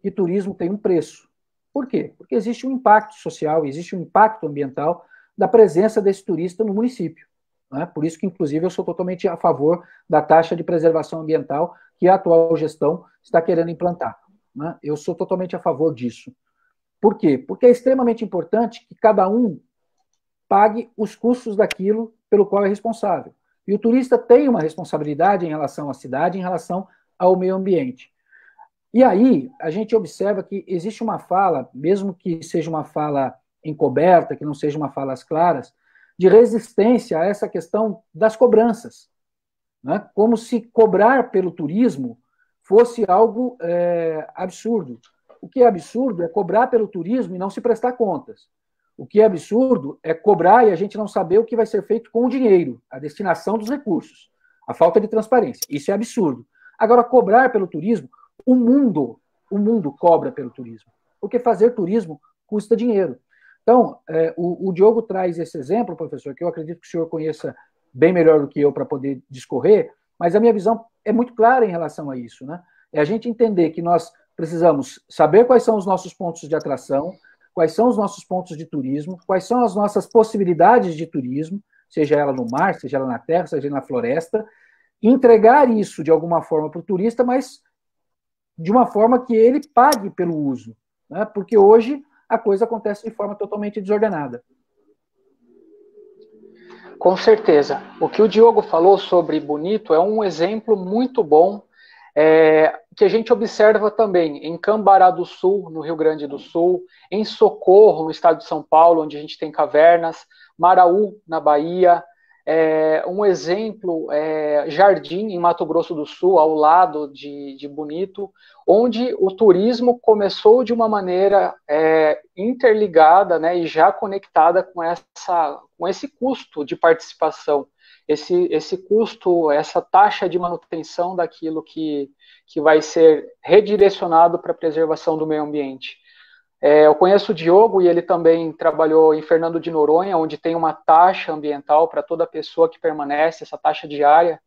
que turismo tem um preço. Por quê? Porque existe um impacto social, existe um impacto ambiental da presença desse turista no município. Né? Por isso que, inclusive, eu sou totalmente a favor da taxa de preservação ambiental que a atual gestão está querendo implantar. Né? Eu sou totalmente a favor disso. Por quê? Porque é extremamente importante que cada um pague os custos daquilo pelo qual é responsável. E o turista tem uma responsabilidade em relação à cidade, em relação ao meio ambiente. E aí, a gente observa que existe uma fala, mesmo que seja uma fala encoberta, que não seja uma fala às claras, de resistência a essa questão das cobranças. Né? Como se cobrar pelo turismo fosse algo absurdo. O que é absurdo é cobrar pelo turismo e não se prestar contas. O que é absurdo é cobrar e a gente não saber o que vai ser feito com o dinheiro, a destinação dos recursos, a falta de transparência. Isso é absurdo. Agora, cobrar pelo turismo, o mundo cobra pelo turismo, porque fazer turismo custa dinheiro. Então, o Diogo traz esse exemplo, professor, que eu acredito que o senhor conheça bem melhor do que eu para poder discorrer, mas a minha visão é muito clara em relação a isso, né? É a gente entender que nós precisamos saber quais são os nossos pontos de atração, quais são os nossos pontos de turismo, quais são as nossas possibilidades de turismo, seja ela no mar, seja ela na terra, seja na floresta, entregar isso de alguma forma para o turista, mas de uma forma que ele pague pelo uso, né? Porque hoje a coisa acontece de forma totalmente desordenada. Com certeza. O que o Diogo falou sobre Bonito é um exemplo muito bom que a gente observa também em Cambará do Sul, no Rio Grande do Sul, em Socorro, no estado de São Paulo, onde a gente tem cavernas, Maraú, na Bahia, um exemplo, Jardim, em Mato Grosso do Sul, ao lado de Bonito, onde o turismo começou de uma maneira interligada, né, e já conectada com esse custo de participação, esse custo, essa taxa de manutenção daquilo que vai ser redirecionado para a preservação do meio ambiente. Eu conheço o Diogo e ele também trabalhou em Fernando de Noronha, onde tem uma taxa ambiental para toda pessoa que permanece, essa taxa diária,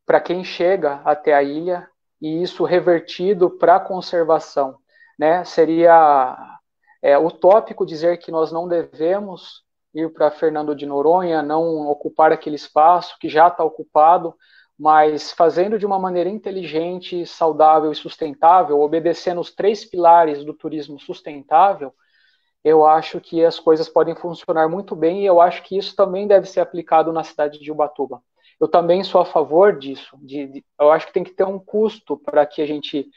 para quem chega até a ilha, e isso revertido para a conservação. Né? Seria utópico dizer que nós não devemos ir para Fernando de Noronha, não ocupar aquele espaço que já está ocupado, mas fazendo de uma maneira inteligente, saudável e sustentável, obedecendo os 3 pilares do turismo sustentável, eu acho que as coisas podem funcionar muito bem, e eu acho que isso também deve ser aplicado na cidade de Ubatuba. Eu também sou a favor disso, eu acho que tem que ter um custo para que a gente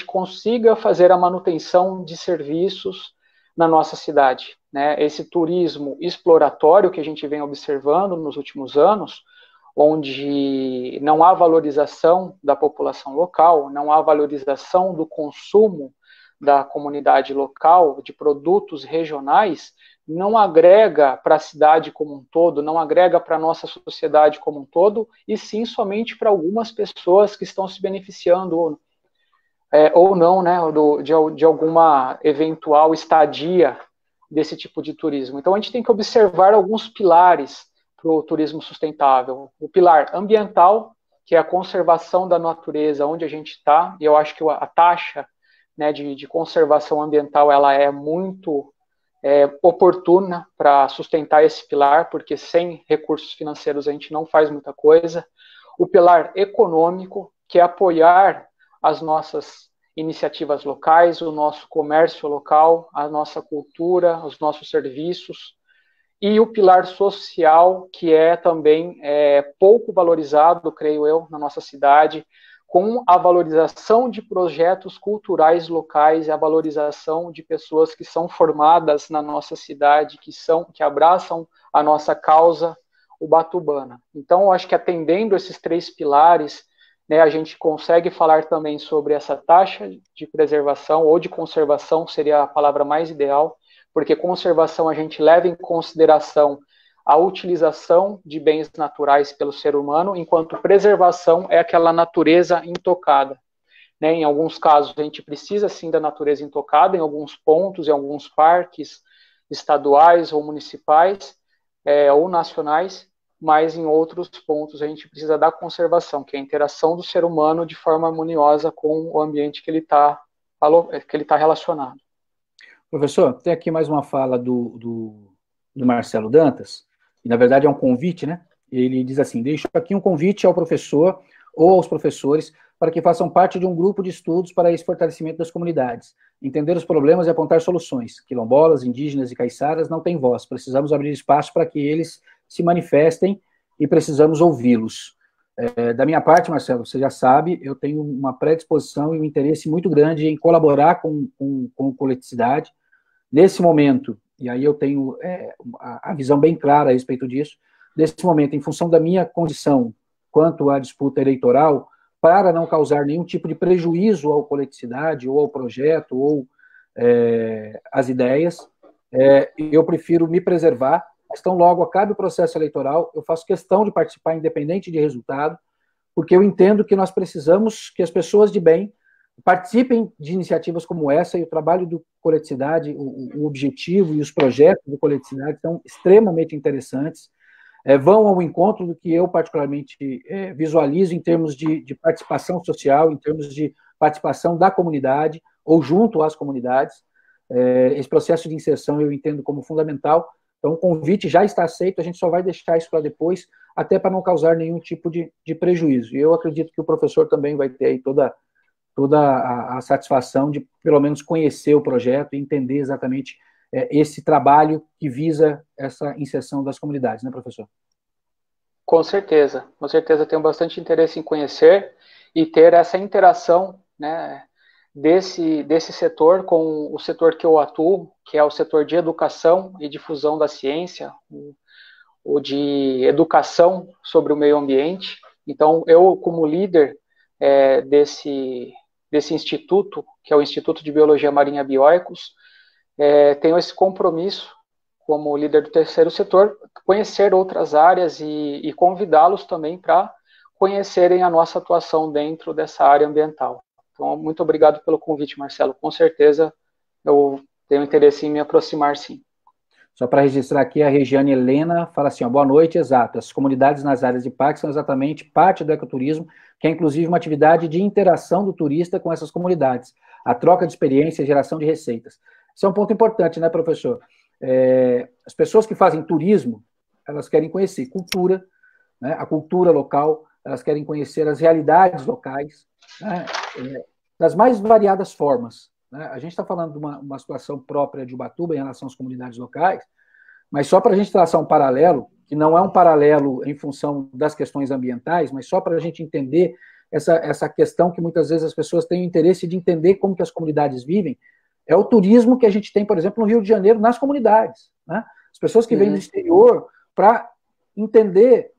consiga fazer a manutenção de serviços na nossa cidade. Né? Esse turismo exploratório que a gente vem observando nos últimos anos, onde não há valorização da população local, não há valorização do consumo da comunidade local, de produtos regionais, não agrega para a cidade como um todo, não agrega para a nossa sociedade como um todo, e sim somente para algumas pessoas que estão se beneficiando ou não, né, de alguma eventual estadia desse tipo de turismo. Então, a gente tem que observar alguns pilares para o turismo sustentável. O pilar ambiental, que é a conservação da natureza onde a gente está, e eu acho que a taxa, né, de conservação ambiental ela é muito oportuna para sustentar esse pilar, porque sem recursos financeiros a gente não faz muita coisa. O pilar econômico, que é apoiar as nossas iniciativas locais, o nosso comércio local, a nossa cultura, os nossos serviços, e o pilar social, que é também pouco valorizado, creio eu, na nossa cidade, com a valorização de projetos culturais locais e a valorização de pessoas que são formadas na nossa cidade, que abraçam a nossa causa ubatubana. Então, eu acho que atendendo esses 3 pilares, né, a gente consegue falar também sobre essa taxa de preservação ou de conservação, seria a palavra mais ideal, porque conservação a gente leva em consideração a utilização de bens naturais pelo ser humano, enquanto preservação é aquela natureza intocada. Né? Em alguns casos, a gente precisa sim da natureza intocada, em alguns pontos, em alguns parques estaduais ou municipais ou nacionais, mas em outros pontos a gente precisa da conservação, que é a interação do ser humano de forma harmoniosa com o ambiente que ele está relacionado. Professor, tem aqui mais uma fala do Marcelo Dantas, e na verdade é um convite, né? Ele diz assim: deixo aqui um convite ao professor ou aos professores para que façam parte de um grupo de estudos para esse fortalecimento das comunidades, entender os problemas e apontar soluções. Quilombolas, indígenas e caiçaras não têm voz, precisamos abrir espaço para que eles se manifestem e precisamos ouvi-los. Da minha parte, Marcelo, você já sabe, eu tenho uma predisposição e um interesse muito grande em colaborar com coletividade. Nesse momento, e aí eu tenho a visão bem clara a respeito disso, nesse momento, em função da minha condição quanto à disputa eleitoral, para não causar nenhum tipo de prejuízo à coletividade, ou ao projeto, ou às ideias, eu prefiro me preservar, mas tão logo acabe o processo eleitoral, eu faço questão de participar independente de resultado, porque eu entendo que nós precisamos que as pessoas de bem participem de iniciativas como essa, e o trabalho do Coleticidade, o objetivo e os projetos do Coleticidade são extremamente interessantes, vão ao encontro do que eu particularmente visualizo em termos de participação social, em termos de participação da comunidade, ou junto às comunidades. Esse processo de inserção eu entendo como fundamental, então o convite já está aceito, a gente só vai deixar isso para depois, até para não causar nenhum tipo de prejuízo. E eu acredito que o professor também vai ter aí toda a satisfação de, pelo menos, conhecer o projeto e entender exatamente esse trabalho que visa essa inserção das comunidades, né, professor? Com certeza tenho bastante interesse em conhecer e ter essa interação, né, desse setor com o setor que eu atuo, que é o setor de educação e difusão da ciência, o de educação sobre o meio ambiente. Então, eu, como líder desse instituto, que é o Instituto de Biologia Marinha Bioicos, tenho esse compromisso, como líder do terceiro setor, conhecer outras áreas e convidá-los também para conhecerem a nossa atuação dentro dessa área ambiental. Então, muito obrigado pelo convite, Marcelo. Com certeza eu tenho interesse em me aproximar, sim. Só para registrar aqui, a Regiane Helena fala assim, boa noite, exato, as comunidades nas áreas de parque são exatamente parte do ecoturismo, que é inclusive uma atividade de interação do turista com essas comunidades, a troca de experiência, a geração de receitas. Isso é um ponto importante, né, professor? As pessoas que fazem turismo, elas querem conhecer cultura, né, a cultura local, elas querem conhecer as realidades locais, né, das mais variadas formas. Né? A gente está falando de uma situação própria de Ubatuba em relação às comunidades locais, mas só para a gente traçar um paralelo, que não é um paralelo em função das questões ambientais, mas só para a gente entender essa questão que muitas vezes as pessoas têm interesse de entender como que as comunidades vivem, é o turismo que a gente tem, por exemplo, no Rio de Janeiro, nas comunidades. Né? As pessoas que vêm do exterior para entender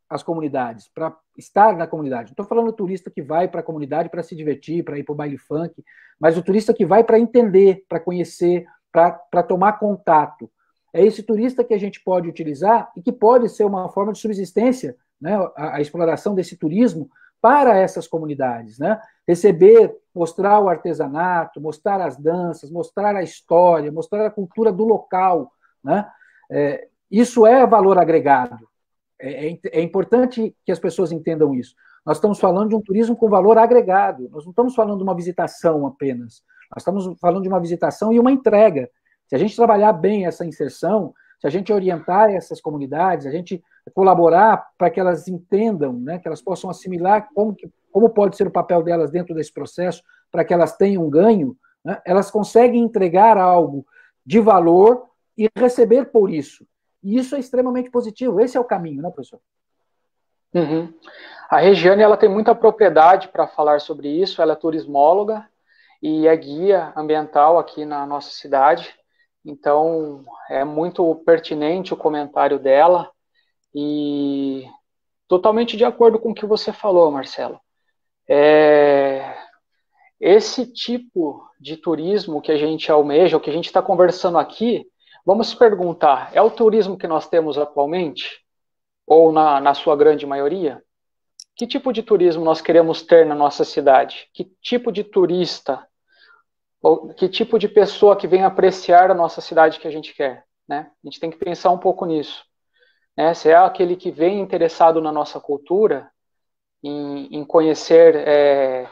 as comunidades, para estar na comunidade. Não estou falando do turista que vai para a comunidade para se divertir, para ir para o baile funk, mas o turista que vai para entender, para conhecer, para tomar contato. É esse turista que a gente pode utilizar e que pode ser uma forma de subsistência, né, a exploração desse turismo para essas comunidades. Né? receber, mostrar o artesanato, mostrar as danças, mostrar a história, mostrar a cultura do local, né? Isso é valor agregado. É importante que as pessoas entendam isso. Nós estamos falando de um turismo com valor agregado, nós não estamos falando de uma visitação apenas, nós estamos falando de uma visitação e uma entrega. Se a gente trabalhar bem essa inserção, se a gente orientar essas comunidades, a gente colaborar para que elas entendam, né, que elas possam assimilar como pode ser o papel delas dentro desse processo, para que elas tenham um ganho, né, elas conseguem entregar algo de valor e receber por isso. E isso é extremamente positivo. Esse é o caminho, né, professor? Uhum. A Regiane, ela tem muita propriedade para falar sobre isso. Ela é turismóloga e é guia ambiental aqui na nossa cidade. Então, é muito pertinente o comentário dela e totalmente de acordo com o que você falou, Marcelo. Esse tipo de turismo que a gente almeja, o que a gente está conversando aqui, vamos se perguntar, é o turismo que nós temos atualmente? Ou na sua grande maioria? Que tipo de turismo nós queremos ter na nossa cidade? Que tipo de turista, ou que tipo de pessoa que vem apreciar a nossa cidade que a gente quer? Né? A gente tem que pensar um pouco nisso. Né? Se é aquele que vem interessado na nossa cultura, em conhecer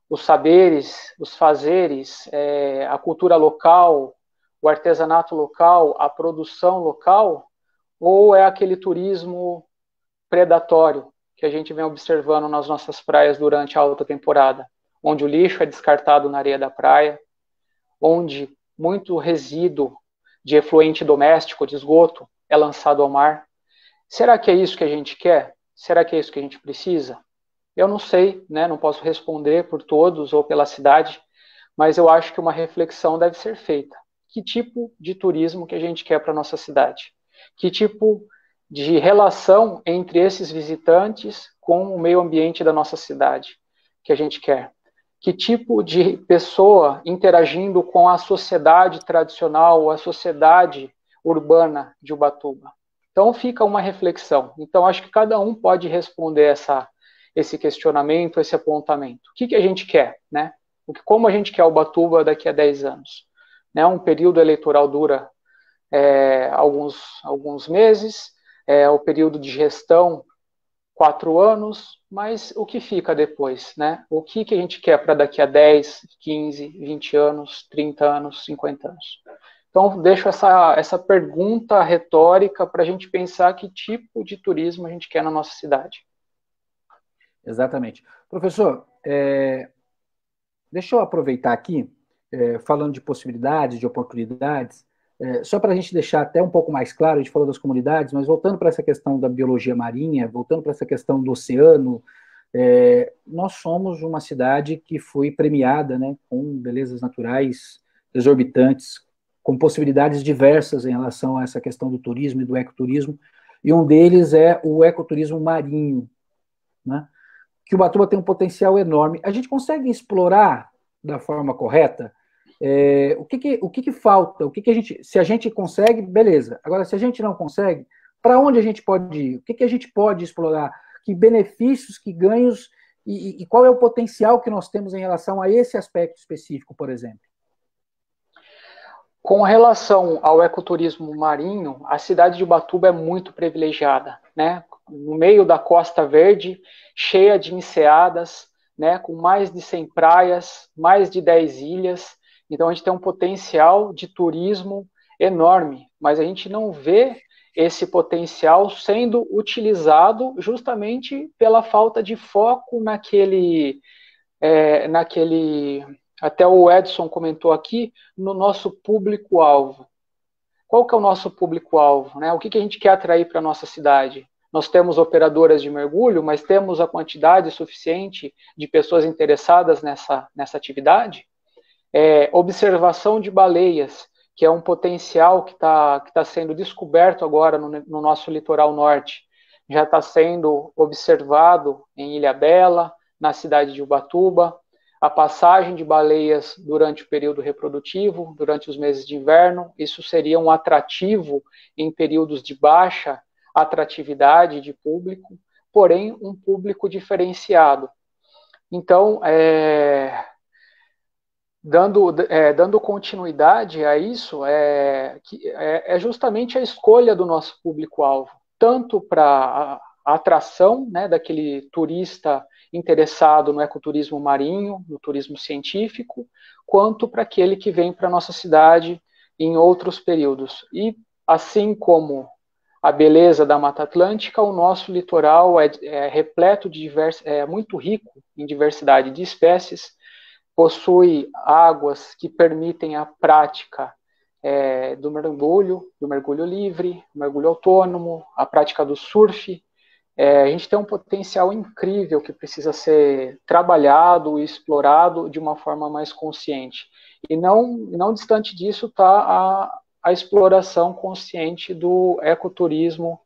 os saberes, os fazeres, a cultura local, o artesanato local, a produção local, ou é aquele turismo predatório que a gente vem observando nas nossas praias durante a alta temporada, onde o lixo é descartado na areia da praia, onde muito resíduo de efluente doméstico, de esgoto, é lançado ao mar. Será que é isso que a gente quer? Será que é isso que a gente precisa? Eu não sei, né? Não posso responder por todos ou pela cidade, mas eu acho que uma reflexão deve ser feita. Que tipo de turismo que a gente quer para a nossa cidade? Que tipo de relação entre esses visitantes com o meio ambiente da nossa cidade que a gente quer? Que tipo de pessoa interagindo com a sociedade tradicional, a sociedade urbana de Ubatuba? Então fica uma reflexão. Então acho que cada um pode responder esse questionamento, esse apontamento. O que a gente quer, né? Como a gente quer Ubatuba daqui a 10 anos? Né? Um período eleitoral dura alguns meses, o período de gestão 4 anos, mas o que fica depois, né? O que a gente quer para daqui a 10, 15, 20 anos, 30 anos, 50 anos? Então, deixo essa pergunta retórica para a gente pensar que tipo de turismo a gente quer na nossa cidade. Exatamente. Professor, deixa eu aproveitar aqui, falando de possibilidades, de oportunidades, só para a gente deixar até um pouco mais claro, a gente falou das comunidades, mas voltando para essa questão da biologia marinha, voltando para essa questão do oceano, nós somos uma cidade que foi premiada, né, com belezas naturais exorbitantes, com possibilidades diversas em relação a essa questão do turismo e do ecoturismo, e um deles é o ecoturismo marinho, né, que Ubatuba tem um potencial enorme. A gente consegue explorar da forma correta? O que falta? Se a gente consegue, beleza. Agora, se a gente não consegue, para onde a gente pode ir? O que a gente pode explorar? Que benefícios, que ganhos e qual é o potencial que nós temos em relação a esse aspecto específico, por exemplo? Com relação ao ecoturismo marinho, a cidade de Ubatuba é muito privilegiada, né? No meio da Costa Verde, cheia de enseadas, né? Com mais de 100 praias, mais de 10 ilhas. Então, a gente tem um potencial de turismo enorme, mas a gente não vê esse potencial sendo utilizado justamente pela falta de foco naquele até o Edson comentou aqui, no nosso público-alvo. Qual que é o nosso público-alvo? Né? O que a gente quer atrair para a nossa cidade? Nós temos operadoras de mergulho, mas temos a quantidade suficiente de pessoas interessadas nessa atividade? Observação de baleias, que é um potencial que tá sendo descoberto agora no nosso litoral norte. Já está sendo observado em Ilhabela, na cidade de Ubatuba, a passagem de baleias durante o período reprodutivo, durante os meses de inverno, isso seria um atrativo em períodos de baixa atratividade de público, porém um público diferenciado. Então, dando continuidade a isso, é justamente a escolha do nosso público-alvo, tanto para a atração, né, daquele turista interessado no ecoturismo marinho, no turismo científico, quanto para aquele que vem para a nossa cidade em outros períodos. E assim como a beleza da Mata Atlântica, o nosso litoral é repleto de muito rico em diversidade de espécies, possui águas que permitem a prática do mergulho livre, do mergulho autônomo, a prática do surf. A gente tem um potencial incrível que precisa ser trabalhado e explorado de uma forma mais consciente. E não distante disso está a exploração consciente do ecoturismo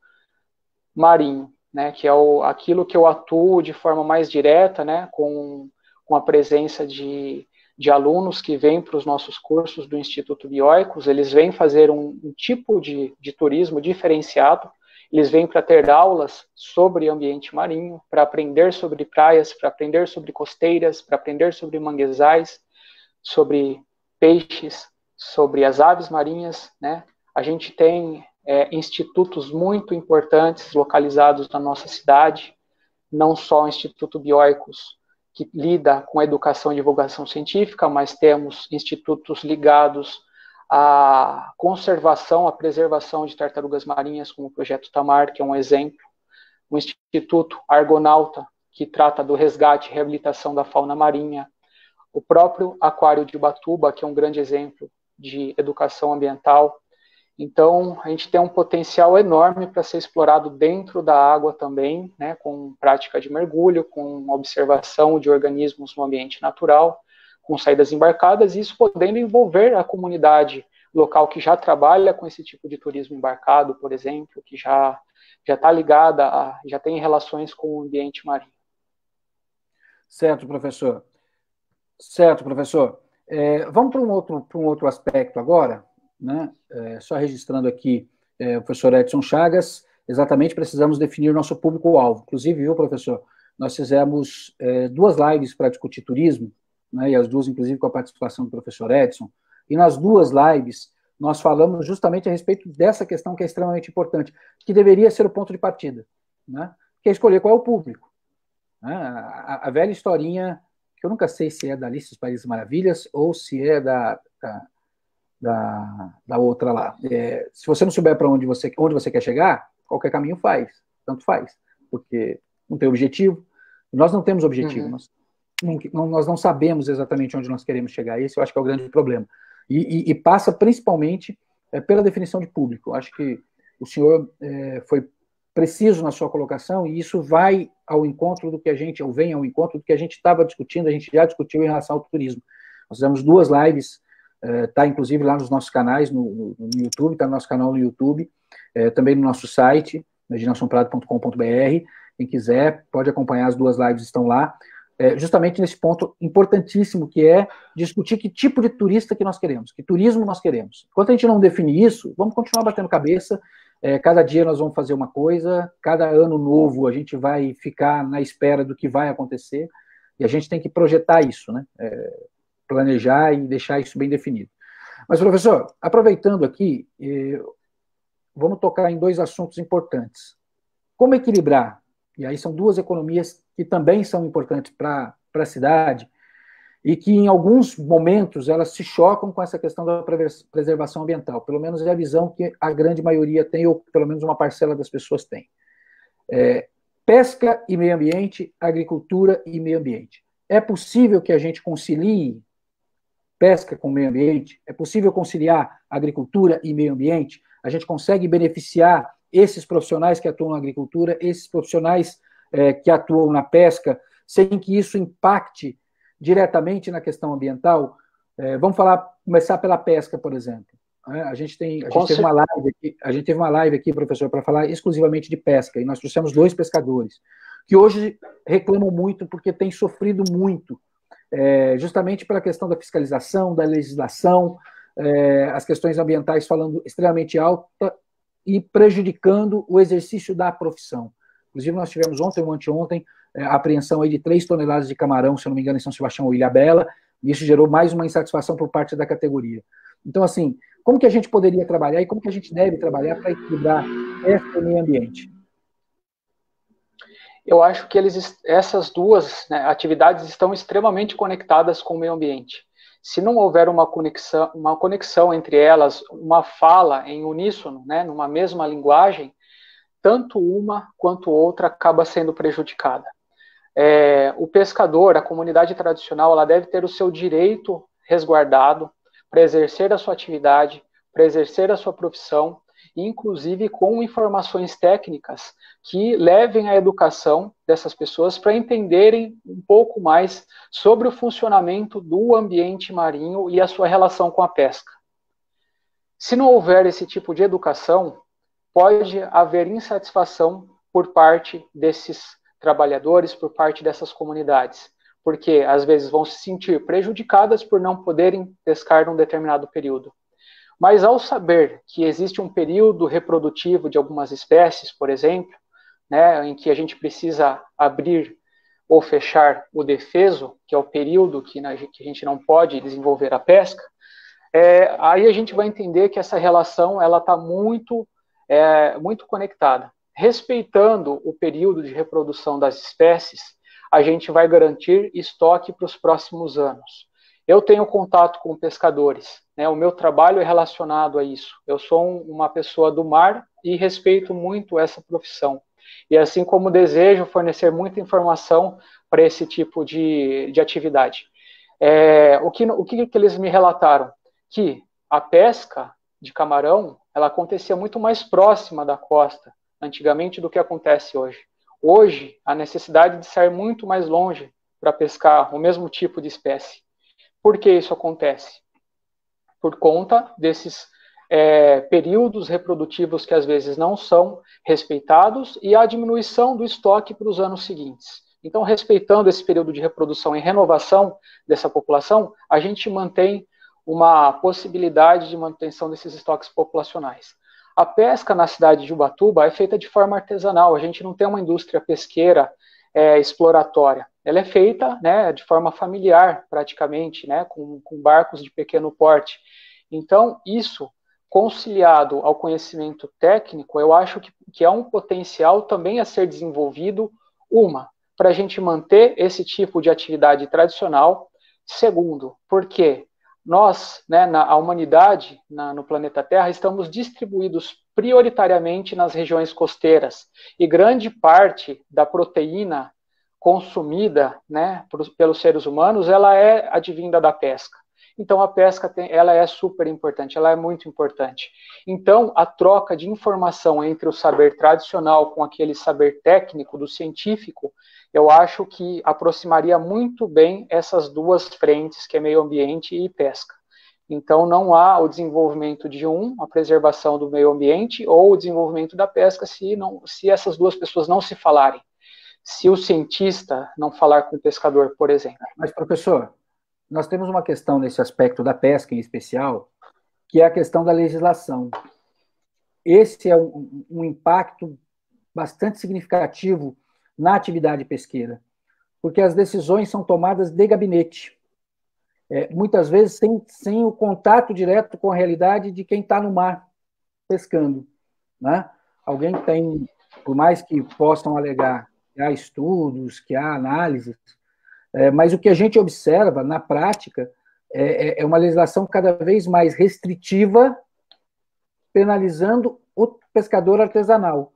marinho, né, que é aquilo que eu atuo de forma mais direta, né, com a presença de alunos que vêm para os nossos cursos do Instituto Bioicos. Eles vêm fazer um tipo de turismo diferenciado, eles vêm para ter aulas sobre ambiente marinho, para aprender sobre praias, para aprender sobre costeiras, para aprender sobre manguezais, sobre peixes, sobre as aves marinhas, né? A gente tem institutos muito importantes localizados na nossa cidade, não só o Instituto Bioicos, que lida com a educação e divulgação científica, mas temos institutos ligados à conservação, à preservação de tartarugas marinhas, como o Projeto Tamar, que é um exemplo, o Instituto Argonauta, que trata do resgate e reabilitação da fauna marinha, o próprio Aquário de Ubatuba, que é um grande exemplo de educação ambiental. Então, a gente tem um potencial enorme para ser explorado dentro da água também, né, com prática de mergulho, com observação de organismos no ambiente natural, com saídas embarcadas, e isso podendo envolver a comunidade local que já trabalha com esse tipo de turismo embarcado, por exemplo, que já está ligada, já tem relações com o ambiente marinho. Certo, professor. Certo, professor. Vamos para um outro aspecto agora, né? Só registrando aqui, o professor Edson Chagas, exatamente precisamos definir nosso público-alvo. Inclusive, viu, professor, nós fizemos 2 lives para discutir turismo, né, e as 2, inclusive, com a participação do professor Edson, e nas 2 lives nós falamos justamente a respeito dessa questão que é extremamente importante, que deveria ser o ponto de partida, né, que é escolher qual é o público. Né, a velha historinha, que eu nunca sei se é da Alice dos Países Maravilhas ou se é da outra lá. Se você não souber para onde você quer chegar, qualquer caminho faz, tanto faz, porque não tem objetivo. Nós não temos objetivo, nós não sabemos exatamente onde nós queremos chegar. Esse eu acho que é o grande problema. E passa principalmente pela definição de público. Eu acho que o senhor foi preciso na sua colocação, e isso vai ao encontro do que a gente estava discutindo, a gente já discutiu em relação ao turismo. Nós fizemos 2 lives, está inclusive lá nos nossos canais, no YouTube, está no nosso canal no YouTube, também no nosso site, nelsonprado.com.br. Quem quiser pode acompanhar, as 2 lives estão lá, justamente nesse ponto importantíssimo, que é discutir que tipo de turista que nós queremos, que turismo nós queremos. Enquanto a gente não definir isso, vamos continuar batendo cabeça. Cada dia nós vamos fazer uma coisa, cada ano novo a gente vai ficar na espera do que vai acontecer, e a gente tem que projetar isso, né? Planejar e deixar isso bem definido. Mas, professor, aproveitando aqui, vamos tocar em 2 assuntos importantes. Como equilibrar, e aí são 2 economias que também são importantes para a cidade, e que em alguns momentos elas se chocam com essa questão da preservação ambiental, pelo menos é a visão que a grande maioria tem, ou pelo menos uma parcela das pessoas tem. Pesca e meio ambiente, agricultura e meio ambiente. É possível que a gente concilie pesca com meio ambiente? É possível conciliar agricultura e meio ambiente? A gente consegue beneficiar esses profissionais que atuam na agricultura, esses profissionais que atuam na pesca, sem que isso impacte diretamente na questão ambiental? Vamos começar pela pesca, por exemplo. A gente teve uma live aqui, professor, para falar exclusivamente de pesca, e nós trouxemos 2 pescadores, que hoje reclamam muito porque têm sofrido muito, justamente pela questão da fiscalização, da legislação, as questões ambientais falando extremamente alta e prejudicando o exercício da profissão. Inclusive, nós tivemos ontem ou anteontem a apreensão aí de 3 toneladas de camarão, se eu não me engano, em São Sebastião ou Ilhabela, e isso gerou mais uma insatisfação por parte da categoria. Então, assim, como que a gente poderia trabalhar e como que a gente deve trabalhar para equilibrar pesca e meio ambiente? Eu acho que essas duas, né, atividades estão extremamente conectadas com o meio ambiente. Se não houver uma conexão entre elas, uma fala em uníssono, né, numa mesma linguagem, tanto uma quanto outra acaba sendo prejudicada. O pescador, a comunidade tradicional, ela deve ter o seu direito resguardado para exercer a sua atividade, para exercer a sua profissão, inclusive com informações técnicas que levem a educação dessas pessoas para entenderem um pouco mais sobre o funcionamento do ambiente marinho e a sua relação com a pesca. Se não houver esse tipo de educação, pode haver insatisfação por parte desses trabalhadores, por parte dessas comunidades, porque às vezes vão se sentir prejudicadas por não poderem pescar num determinado período. Mas ao saber que existe um período reprodutivo de algumas espécies, por exemplo, né, em que a gente precisa abrir ou fechar o defeso, que é o período que a gente não pode desenvolver a pesca, aí a gente vai entender que essa relação ela está muito conectada. Respeitando o período de reprodução das espécies, a gente vai garantir estoque para os próximos anos. Eu tenho contato com pescadores, né? O meu trabalho é relacionado a isso. Eu sou uma pessoa do mar e respeito muito essa profissão. E assim como desejo fornecer muita informação para esse tipo de atividade. O que eles me relataram? Que a pesca de camarão ela acontecia muito mais próxima da costa, antigamente, do que acontece hoje. Hoje, a necessidade de sair muito mais longe para pescar o mesmo tipo de espécie. Por que isso acontece? Por conta desses períodos reprodutivos que às vezes não são respeitados e a diminuição do estoque para os anos seguintes. Então, respeitando esse período de reprodução e renovação dessa população, a gente mantém uma possibilidade de manutenção desses estoques populacionais. A pesca na cidade de Ubatuba é feita de forma artesanal, a gente não tem uma indústria pesqueira exploratória. Ela é feita, né, de forma familiar, praticamente, né, com barcos de pequeno porte. Então, isso, conciliado ao conhecimento técnico, eu acho que é um potencial também a ser desenvolvido, para a gente manter esse tipo de atividade tradicional. Segundo, porque nós, né, a humanidade no planeta Terra, estamos distribuídos prioritariamente nas regiões costeiras, e grande parte da proteína consumida, né, pelos seres humanos, ela é advinda da pesca. Então, a pesca ela é super importante, ela é muito importante. Então, a troca de informação entre o saber tradicional com aquele saber técnico do científico, eu acho que aproximaria muito bem essas duas frentes, que é meio ambiente e pesca. Então, não há o desenvolvimento de a preservação do meio ambiente, ou o desenvolvimento da pesca, se essas duas pessoas não se falarem. Se o cientista não falar com o pescador, por exemplo. Mas, professor, nós temos uma questão nesse aspecto da pesca em especial, que é a questão da legislação. Esse é um impacto bastante significativo na atividade pesqueira, porque as decisões são tomadas de gabinete, muitas vezes sem o contato direto com a realidade de quem está no mar pescando, né? Alguém tem, por mais que possam alegar que há estudos, que há análises, mas o que a gente observa na prática é uma legislação cada vez mais restritiva, penalizando o pescador artesanal.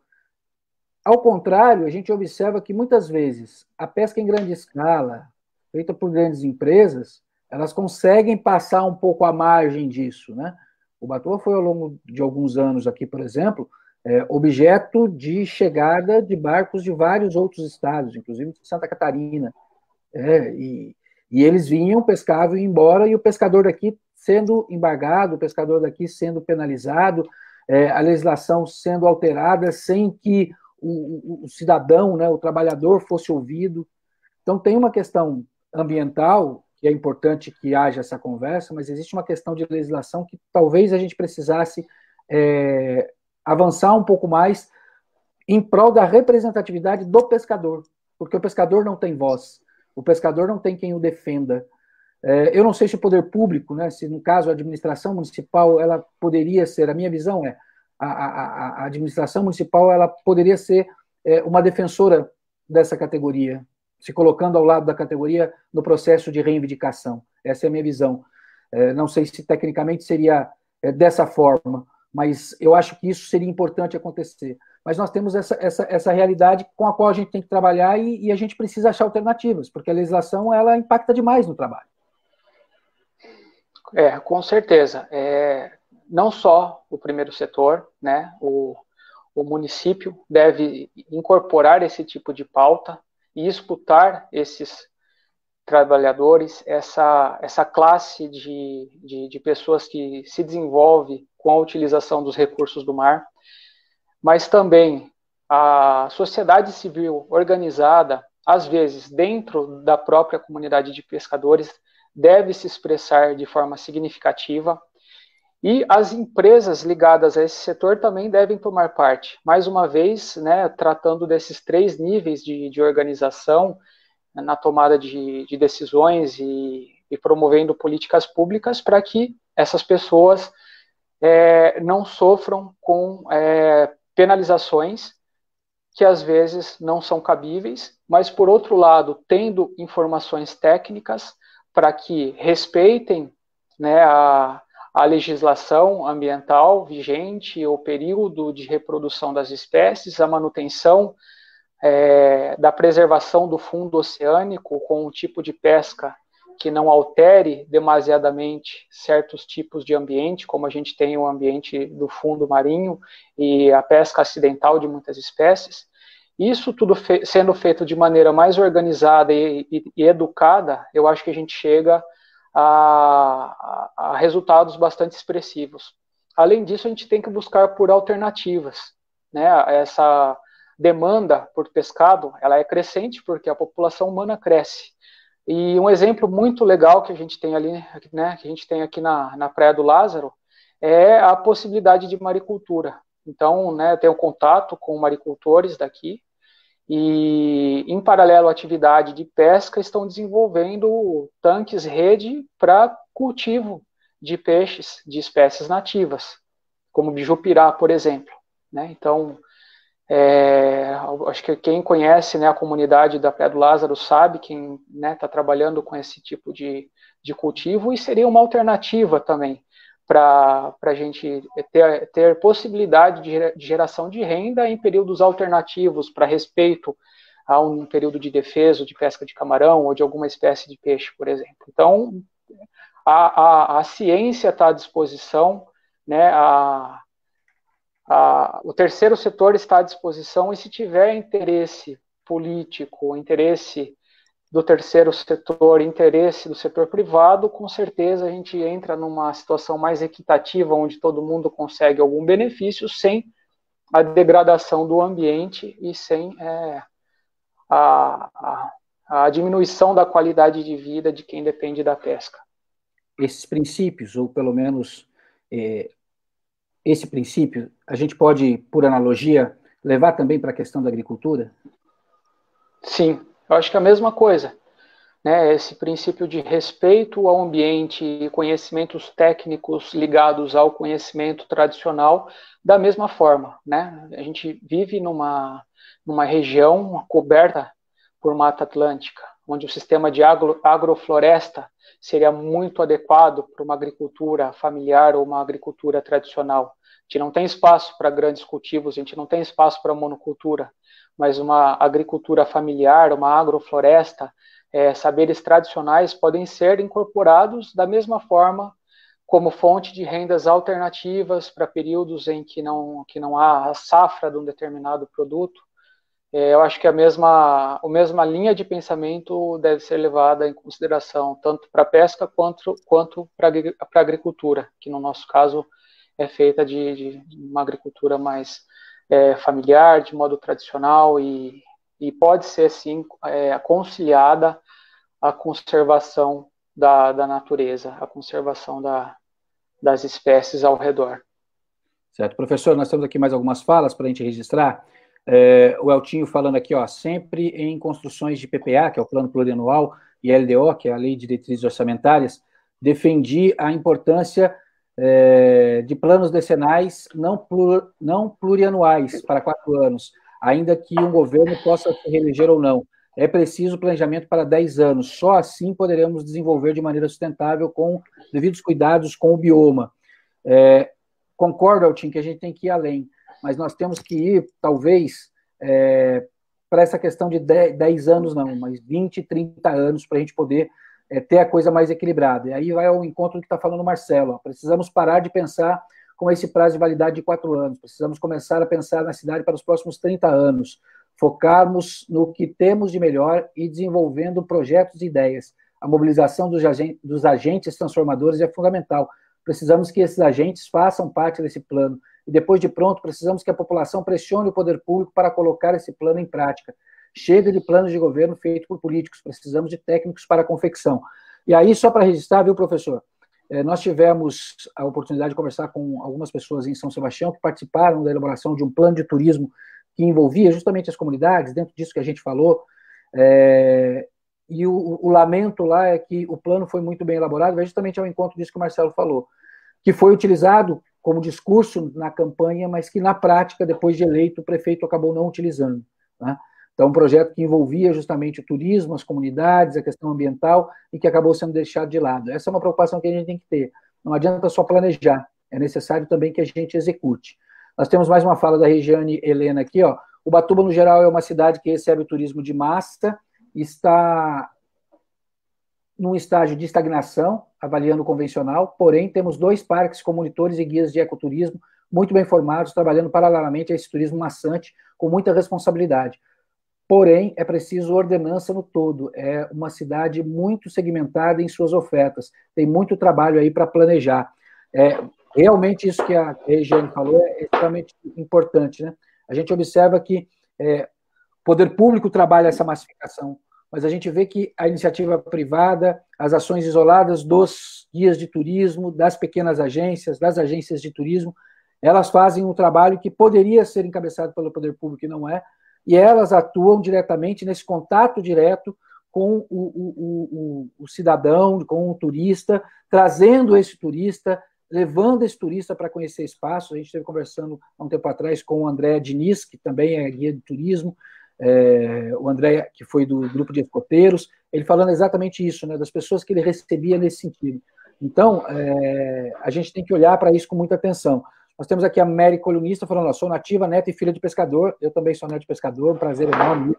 Ao contrário, a gente observa que muitas vezes a pesca em grande escala, feita por grandes empresas, elas conseguem passar um pouco à margem disso, né? O Ubatuba foi, ao longo de alguns anos aqui, por exemplo, objeto de chegada de barcos de vários outros estados, inclusive de Santa Catarina. E eles vinham, pescavam e iam embora, e o pescador daqui sendo embargado, o pescador daqui sendo penalizado, a legislação sendo alterada sem que o cidadão, né, o trabalhador fosse ouvido. Então, tem uma questão ambiental, que é importante que haja essa conversa, mas existe uma questão de legislação que talvez a gente precisasse avançar um pouco mais em prol da representatividade do pescador, porque o pescador não tem voz, o pescador não tem quem o defenda. Eu não sei se o poder público, né, se no caso a administração municipal, ela poderia ser, a minha visão é, a administração municipal ela poderia ser uma defensora dessa categoria, se colocando ao lado da categoria no processo de reivindicação. Essa é a minha visão. Não sei se tecnicamente seria dessa forma, mas eu acho que isso seria importante acontecer. Mas nós temos essa realidade com a qual a gente tem que trabalhar e a gente precisa achar alternativas, porque a legislação ela impacta demais no trabalho. Com certeza. Não só o primeiro setor, né? O município deve incorporar esse tipo de pauta e escutar esses trabalhadores, essa classe de pessoas que se desenvolve com a utilização dos recursos do mar, mas também a sociedade civil organizada, às vezes dentro da própria comunidade de pescadores, deve se expressar de forma significativa, e as empresas ligadas a esse setor também devem tomar parte. Mais uma vez, né, tratando desses 3 níveis de organização, na tomada de decisões e promovendo políticas públicas para que essas pessoas não sofram com penalizações que às vezes não são cabíveis, mas por outro lado, tendo informações técnicas para que respeitem, né, a legislação ambiental vigente, o período de reprodução das espécies, a manutenção da preservação do fundo oceânico com um tipo de pesca que não altere demasiadamente certos tipos de ambiente, como a gente tem o ambiente do fundo marinho e a pesca acidental de muitas espécies. Isso tudo sendo feito de maneira mais organizada e educada, eu acho que a gente chega a resultados bastante expressivos. Além disso, a gente tem que buscar por alternativas, né? Essa demanda por pescado, ela é crescente porque a população humana cresce. E um exemplo muito legal que a gente tem ali, né, que a gente tem aqui na Praia do Lázaro, é a possibilidade de maricultura. Então, né, eu tenho contato com maricultores daqui, e em paralelo à atividade de pesca, estão desenvolvendo tanques rede para cultivo de peixes de espécies nativas, como bijupirá, por exemplo, né? Então, acho que quem conhece, né, a comunidade da Praia do Lázaro sabe, quem está trabalhando com esse tipo de cultivo, e seria uma alternativa também para a gente ter possibilidade de geração de renda em períodos alternativos para respeito a um período de defeso, de pesca de camarão ou de alguma espécie de peixe, por exemplo. Então, a ciência está à disposição, né, o terceiro setor está à disposição, e se tiver interesse político, interesse do terceiro setor, interesse do setor privado, com certeza a gente entra numa situação mais equitativa, onde todo mundo consegue algum benefício, sem a degradação do ambiente e sem a diminuição da qualidade de vida de quem depende da pesca. Esses princípios, ou pelo menos esse princípio, a gente pode, por analogia, levar também para a questão da agricultura? Sim, eu acho que é a mesma coisa, né? Esse princípio de respeito ao ambiente e conhecimentos técnicos ligados ao conhecimento tradicional, da mesma forma, né? A gente vive numa região coberta por Mata Atlântica, onde o sistema de agrofloresta seria muito adequado para uma agricultura familiar ou uma agricultura tradicional. A gente não tem espaço para grandes cultivos, a gente não tem espaço para monocultura, mas uma agricultura familiar, uma agrofloresta, saberes tradicionais podem ser incorporados da mesma forma como fonte de rendas alternativas para períodos em que não há a safra de um determinado produto. Eu acho que a mesma linha de pensamento deve ser levada em consideração, tanto para a pesca quanto para a agricultura, que no nosso caso é feita de uma agricultura mais familiar, de modo tradicional, e pode ser, sim, conciliada à conservação da natureza, à conservação das espécies ao redor. Certo. Professor, nós temos aqui mais algumas falas para a gente registrar. O Eltinho falando aqui, ó, sempre em construções de PPA, que é o Plano Plurianual, e LDO, que é a Lei de Diretrizes Orçamentárias, defendi a importância de planos decenais não plurianuais para 4 anos, ainda que um governo possa se reeleger ou não. É preciso planejamento para 10 anos. Só assim poderemos desenvolver de maneira sustentável, com devidos cuidados com o bioma. Concordo, Eltinho, que a gente tem que ir além, mas nós temos que ir, talvez, para essa questão de 10 anos, não, mas 20, 30 anos, para a gente poder ter a coisa mais equilibrada. E aí vai ao encontro do que está falando o Marcelo. Ó. Precisamos parar de pensar com esse prazo de validade de 4 anos. Precisamos começar a pensar na cidade para os próximos 30 anos. Focarmos no que temos de melhor e desenvolvendo projetos e ideias. A mobilização dos agentes transformadores é fundamental. Precisamos que esses agentes façam parte desse plano. E depois de pronto, precisamos que a população pressione o poder público para colocar esse plano em prática. Chega de planos de governo feitos por políticos, precisamos de técnicos para a confecção. E aí, só para registrar, viu, professor? Nós tivemos a oportunidade de conversar com algumas pessoas em São Sebastião que participaram da elaboração de um plano de turismo que envolvia justamente as comunidades, dentro disso que a gente falou, e o lamento lá é que o plano foi muito bem elaborado, vai justamente ao encontro disso que o Marcelo falou, que foi utilizado como discurso na campanha, mas que na prática, depois de eleito, o prefeito acabou não utilizando, né? Então, um projeto que envolvia justamente o turismo, as comunidades, a questão ambiental, e que acabou sendo deixado de lado. Essa é uma preocupação que a gente tem que ter. Não adianta só planejar, é necessário também que a gente execute. Nós temos mais uma fala da Regiane Helena aqui, ó. Ubatuba, no geral, é uma cidade que recebe o turismo de massa, está num estágio de estagnação, avaliando o convencional, porém, temos 2 parques com monitores e guias de ecoturismo muito bem formados, trabalhando paralelamente a esse turismo maçante, com muita responsabilidade. Porém, é preciso ordenança no todo. É uma cidade muito segmentada em suas ofertas. Tem muito trabalho aí para planejar. Realmente, isso que a Regiane falou é extremamente importante, né? A gente observa que o poder público trabalha essa massificação, mas a gente vê que a iniciativa privada, as ações isoladas dos guias de turismo, das pequenas agências, das agências de turismo, elas fazem um trabalho que poderia ser encabeçado pelo poder público e não é, e elas atuam diretamente nesse contato direto com o cidadão, com o turista, trazendo esse turista, levando esse turista para conhecer espaços. A gente esteve conversando há um tempo atrás com o André Diniz, que também é guia de turismo, o André, que foi do grupo de escoteiros, ele falando exatamente isso, né, das pessoas que ele recebia nesse sentido. Então, a gente tem que olhar para isso com muita atenção. Nós temos aqui a Mary Colunista falando, ó, sou nativa, neta e filha de pescador, eu também sou neto de pescador, um prazer enorme.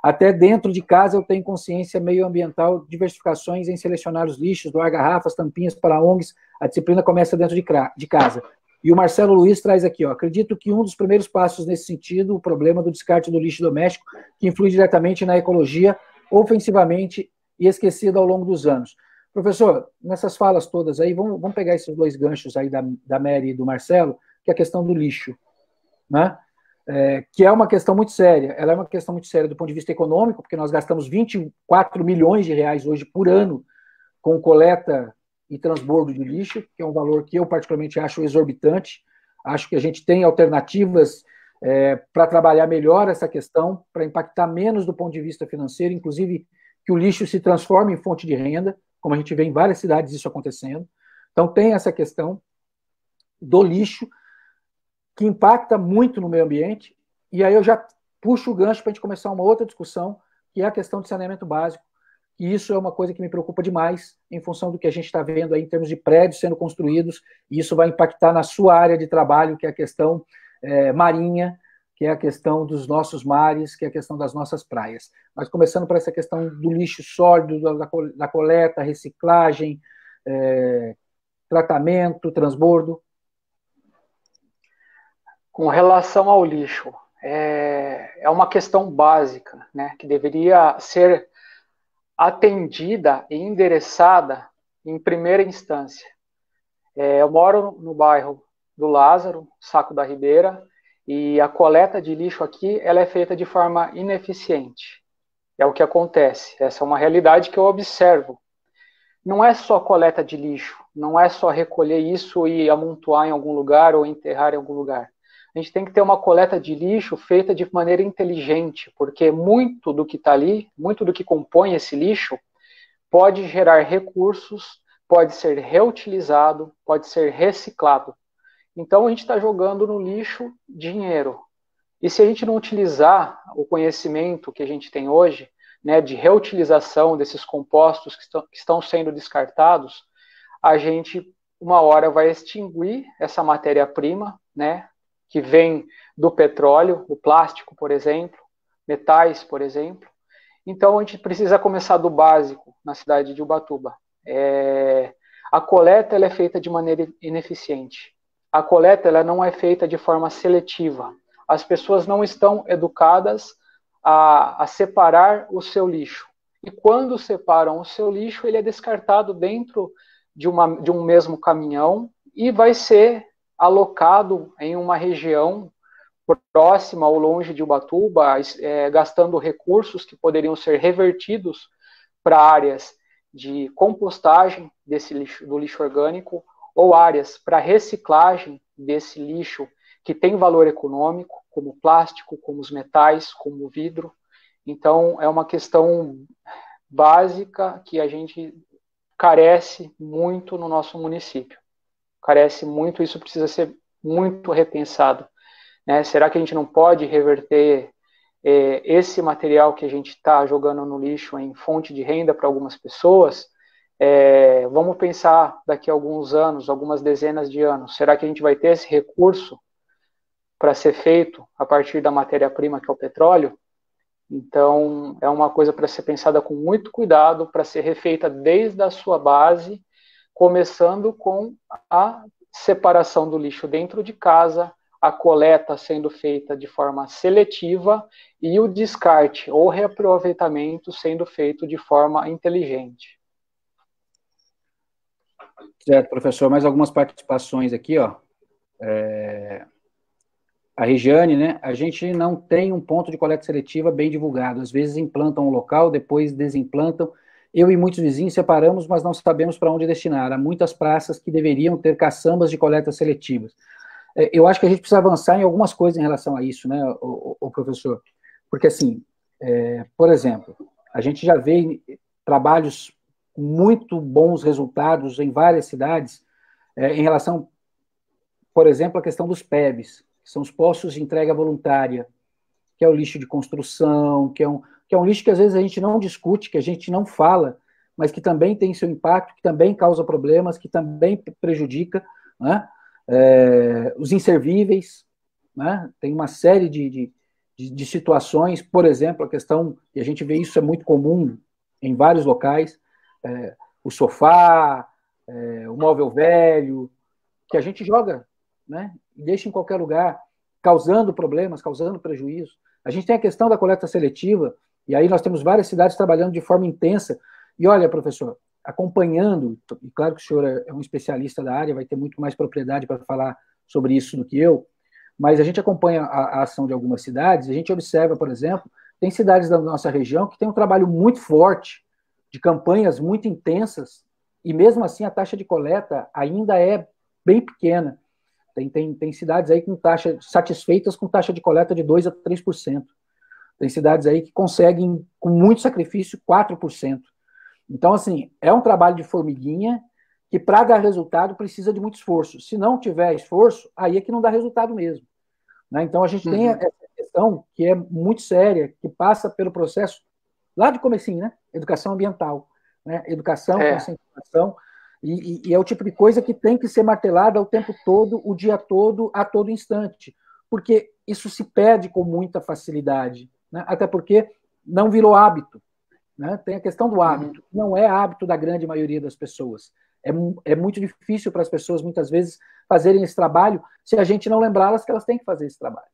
Até dentro de casa eu tenho consciência meioambiental, diversificações em selecionar os lixos, doar garrafas, tampinhas para ONGs, a disciplina começa dentro de casa. E o Marcelo Luiz traz aqui, ó, acredito que um dos primeiros passos nesse sentido, o problema do descarte do lixo doméstico, que influi diretamente na ecologia, ofensivamente e esquecido ao longo dos anos. Professor, nessas falas todas aí, vamos pegar esses 2 ganchos aí da Mary e do Marcelo, que é a questão do lixo, né? Que é uma questão muito séria. Ela é uma questão muito séria do ponto de vista econômico, porque nós gastamos 24 milhões de reais hoje por ano com coleta e transbordo de lixo, que é um valor que eu particularmente acho exorbitante. Acho que a gente tem alternativas para trabalhar melhor essa questão, para impactar menos do ponto de vista financeiro, inclusive que o lixo se transforme em fonte de renda, como a gente vê em várias cidades isso acontecendo. Então, tem essa questão do lixo, que impacta muito no meio ambiente, e aí eu já puxo o gancho para a gente começar uma outra discussão, que é a questão de saneamento básico, e isso é uma coisa que me preocupa demais, em função do que a gente está vendo aí em termos de prédios sendo construídos, e isso vai impactar na sua área de trabalho, que é a questão marinha, que é a questão dos nossos mares, que é a questão das nossas praias. Mas começando por essa questão do lixo sólido, da coleta, reciclagem, tratamento, transbordo. Com relação ao lixo, é uma questão básica, né, que deveria ser atendida e endereçada em primeira instância. Eu moro no bairro do Lázaro, Saco da Ribeira, e a coleta de lixo aqui ela é feita de forma ineficiente. É o que acontece. Essa é uma realidade que eu observo. Não é só coleta de lixo, não é só recolher isso e amontoar em algum lugar ou enterrar em algum lugar. a gente tem que ter uma coleta de lixo feita de maneira inteligente, porque muito do que está ali, muito do que compõe esse lixo, pode gerar recursos, pode ser reutilizado, pode ser reciclado. Então a gente está jogando no lixo dinheiro. E se a gente não utilizar o conhecimento que a gente tem hoje, né, de reutilização desses compostos que estão sendo descartados, a gente, uma hora, vai extinguir essa matéria-prima, né, que vem do petróleo, o plástico, por exemplo, metais, por exemplo. Então, a gente precisa começar do básico na cidade de Ubatuba. A coleta ela é feita de maneira ineficiente. A coleta ela não é feita de forma seletiva. As pessoas não estão educadas a separar o seu lixo. E quando separam o seu lixo, ele é descartado dentro de um mesmo caminhão e vai ser alocado em uma região próxima ou longe de Ubatuba, gastando recursos que poderiam ser revertidos para áreas de compostagem do lixo orgânico ou áreas para reciclagem desse lixo que tem valor econômico, como plástico, como os metais, como o vidro. Então, é uma questão básica que a gente carece muito no nosso município. Carece muito, isso precisa ser muito repensado. Né? Será que a gente não pode reverter esse material que a gente está jogando no lixo em fonte de renda para algumas pessoas? Vamos pensar daqui a alguns anos, algumas dezenas de anos, será que a gente vai ter esse recurso para ser feito a partir da matéria-prima que é o petróleo? Então, é uma coisa para ser pensada com muito cuidado, para ser refeita desde a sua base, começando com a separação do lixo dentro de casa, a coleta sendo feita de forma seletiva e o descarte ou reaproveitamento sendo feito de forma inteligente. Certo, professor, mais algumas participações aqui, ó. A Regiane, né? A gente não tem um ponto de coleta seletiva bem divulgado. Às vezes implantam um local, depois desimplantam. Eu e muitos vizinhos separamos, mas não sabemos para onde destinar. Há muitas praças que deveriam ter caçambas de coleta seletivas. Eu acho que a gente precisa avançar em algumas coisas em relação a isso, né, o professor? Porque, assim, por exemplo, a gente já vê trabalhos com muito bons resultados em várias cidades em relação, por exemplo, à questão dos PEBs, que são os postos de entrega voluntária, que é o lixo de construção, que é um lixo que às vezes a gente não discute, que a gente não fala, mas que também tem seu impacto, que também causa problemas, que também prejudica, né? Os inservíveis, né? Tem uma série de situações, por exemplo, a questão, e a gente vê isso é muito comum em vários locais, o sofá, o móvel velho, que a gente joga, né? E deixa em qualquer lugar, causando problemas, causando prejuízo. A gente tem a questão da coleta seletiva, e aí nós temos várias cidades trabalhando de forma intensa. E olha, professor, acompanhando, e claro que o senhor é um especialista da área, vai ter muito mais propriedade para falar sobre isso do que eu, mas a gente acompanha a ação de algumas cidades, e a gente observa, por exemplo, tem cidades da nossa região que tem um trabalho muito forte, de campanhas muito intensas, e mesmo assim a taxa de coleta ainda é bem pequena. Tem cidades aí com taxa, satisfeitas com taxa de coleta de 2% a 3%. Tem cidades aí que conseguem, com muito sacrifício, 4%. Então, assim, é um trabalho de formiguinha que, para dar resultado, precisa de muito esforço. Se não tiver esforço, aí é que não dá resultado mesmo. Né? Então, a gente tem essa questão que é muito séria, que passa pelo processo lá de comecinho, né? Educação ambiental. Né? Educação, conscientização, e é o tipo de coisa que tem que ser martelada o tempo todo, o dia todo, a todo instante. Porque isso se perde com muita facilidade. Né? Até porque não virou hábito. Né? Tem a questão do hábito. Não é hábito da grande maioria das pessoas. É muito difícil para as pessoas, muitas vezes, fazerem esse trabalho se a gente não lembrá-las que elas têm que fazer esse trabalho.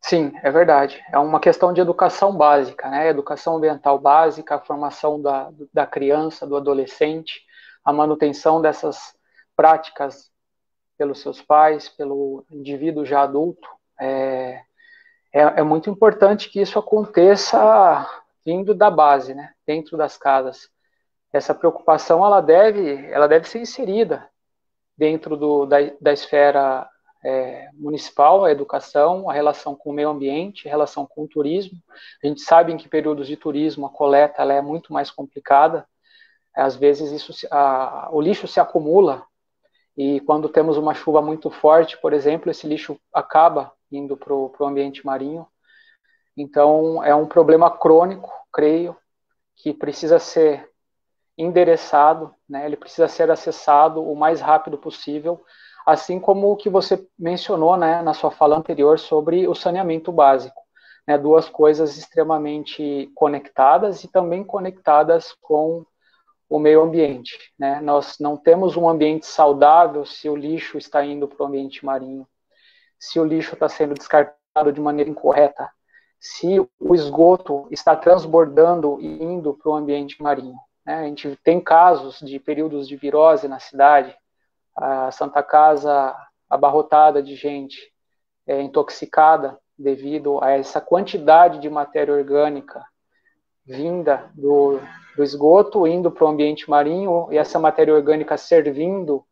Sim, é verdade. É uma questão de educação básica, né? Educação ambiental básica, a formação da criança, do adolescente, a manutenção dessas práticas pelos seus pais, pelo indivíduo já adulto. É muito importante que isso aconteça vindo da base, né? Dentro das casas. Essa preocupação ela deve ser inserida dentro da esfera municipal, a educação, a relação com o meio ambiente, a relação com o turismo. A gente sabe em que períodos de turismo a coleta ela é muito mais complicada. Às vezes o lixo se acumula e quando temos uma chuva muito forte, por exemplo, esse lixo acaba indo para o ambiente marinho. Então, é um problema crônico, creio, que precisa ser endereçado, né? Ele precisa ser acessado o mais rápido possível, assim como o que você mencionou, né, na sua fala anterior sobre o saneamento básico, né? Duas coisas extremamente conectadas e também conectadas com o meio ambiente, né? Nós não temos um ambiente saudável se o lixo está indo para o ambiente marinho, se o lixo está sendo descartado de maneira incorreta, se o esgoto está transbordando e indo para o ambiente marinho. Né? A gente tem casos de períodos de virose na cidade, a Santa Casa abarrotada de gente intoxicada devido a essa quantidade de matéria orgânica vinda do esgoto, indo para o ambiente marinho, e essa matéria orgânica servindo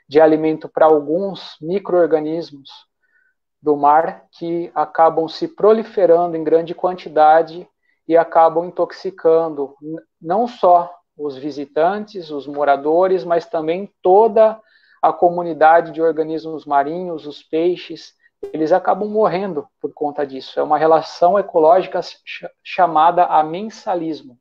de alimento para alguns micro-organismos do mar que acabam se proliferando em grande quantidade e acabam intoxicando não só os visitantes, os moradores, mas também toda a comunidade de organismos marinhos, os peixes, eles acabam morrendo por conta disso. É uma relação ecológica chamada amensalismo.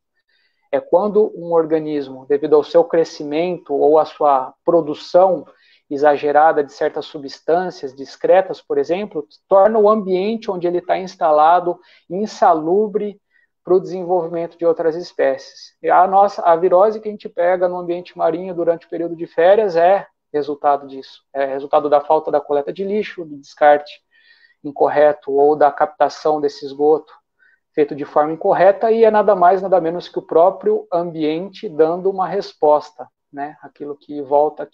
É quando um organismo, devido ao seu crescimento ou à sua produção exagerada de certas substâncias discretas, por exemplo, torna o ambiente onde ele está instalado insalubre para o desenvolvimento de outras espécies. E a virose que a gente pega no ambiente marinho durante o período de férias é resultado disso. É resultado da falta da coleta de lixo, do descarte incorreto ou da captação desse esgoto feito de forma incorreta, e é nada mais, nada menos que o próprio ambiente dando uma resposta, né? Aquilo que volta,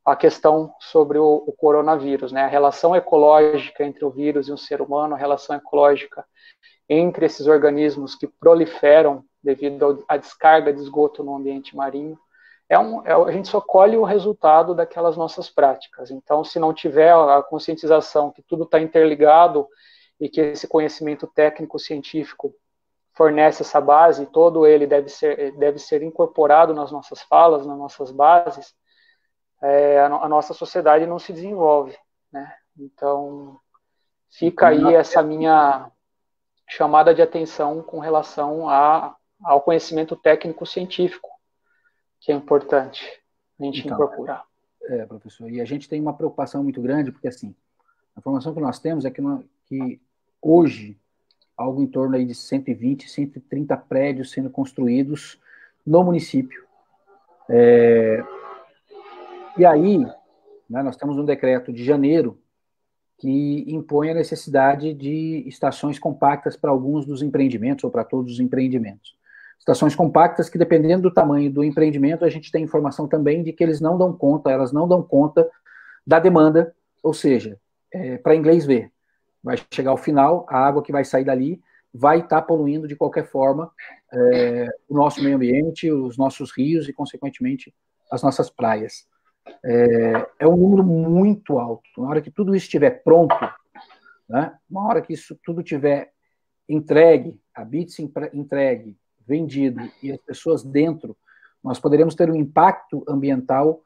a questão sobre o coronavírus, né? A relação ecológica entre o vírus e o ser humano, a relação ecológica entre esses organismos que proliferam devido à descarga de esgoto no ambiente marinho, a gente só colhe o resultado daquelas nossas práticas. Então, se não tiver a conscientização que tudo está interligado e que esse conhecimento técnico-científico fornece essa base, todo ele deve ser incorporado nas nossas falas, nas nossas bases, a nossa sociedade não se desenvolve, né? Então, fica aí essa minha chamada de atenção com relação ao conhecimento técnico-científico, que é importante a gente incorporar. Professor, e a gente tem uma preocupação muito grande, porque, assim, a informação que nós temos é que hoje, algo em torno aí de 120, 130 prédios sendo construídos no município. E aí, né, nós temos um decreto de janeiro que impõe a necessidade de estações compactas para alguns dos empreendimentos ou para todos os empreendimentos. Estações compactas que, dependendo do tamanho do empreendimento, a gente tem informação também de que elas não dão conta da demanda, ou seja, para inglês ver, vai chegar ao final, a água que vai sair dali vai estar poluindo de qualquer forma o nosso meio ambiente, os nossos rios e, consequentemente, as nossas praias. É um número muito alto. Na hora que tudo isso estiver pronto, né, na hora que isso tudo estiver entregue, a BITS entregue, vendido e as pessoas dentro, nós poderemos ter um impacto ambiental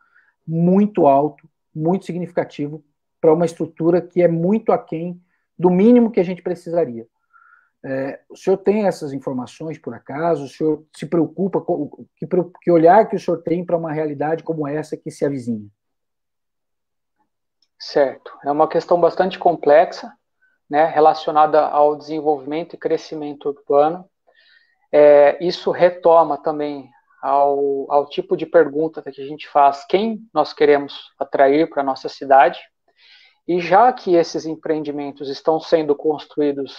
muito alto, muito significativo para uma estrutura que é muito aquém do mínimo que a gente precisaria. O senhor tem essas informações, por acaso? O senhor se preocupa? Que olhar que o senhor tem para uma realidade como essa que se avizinha? Certo. É uma questão bastante complexa, né, relacionada ao desenvolvimento e crescimento urbano. Isso retoma também ao tipo de pergunta que a gente faz: quem nós queremos atrair para a nossa cidade? E já que esses empreendimentos estão sendo construídos,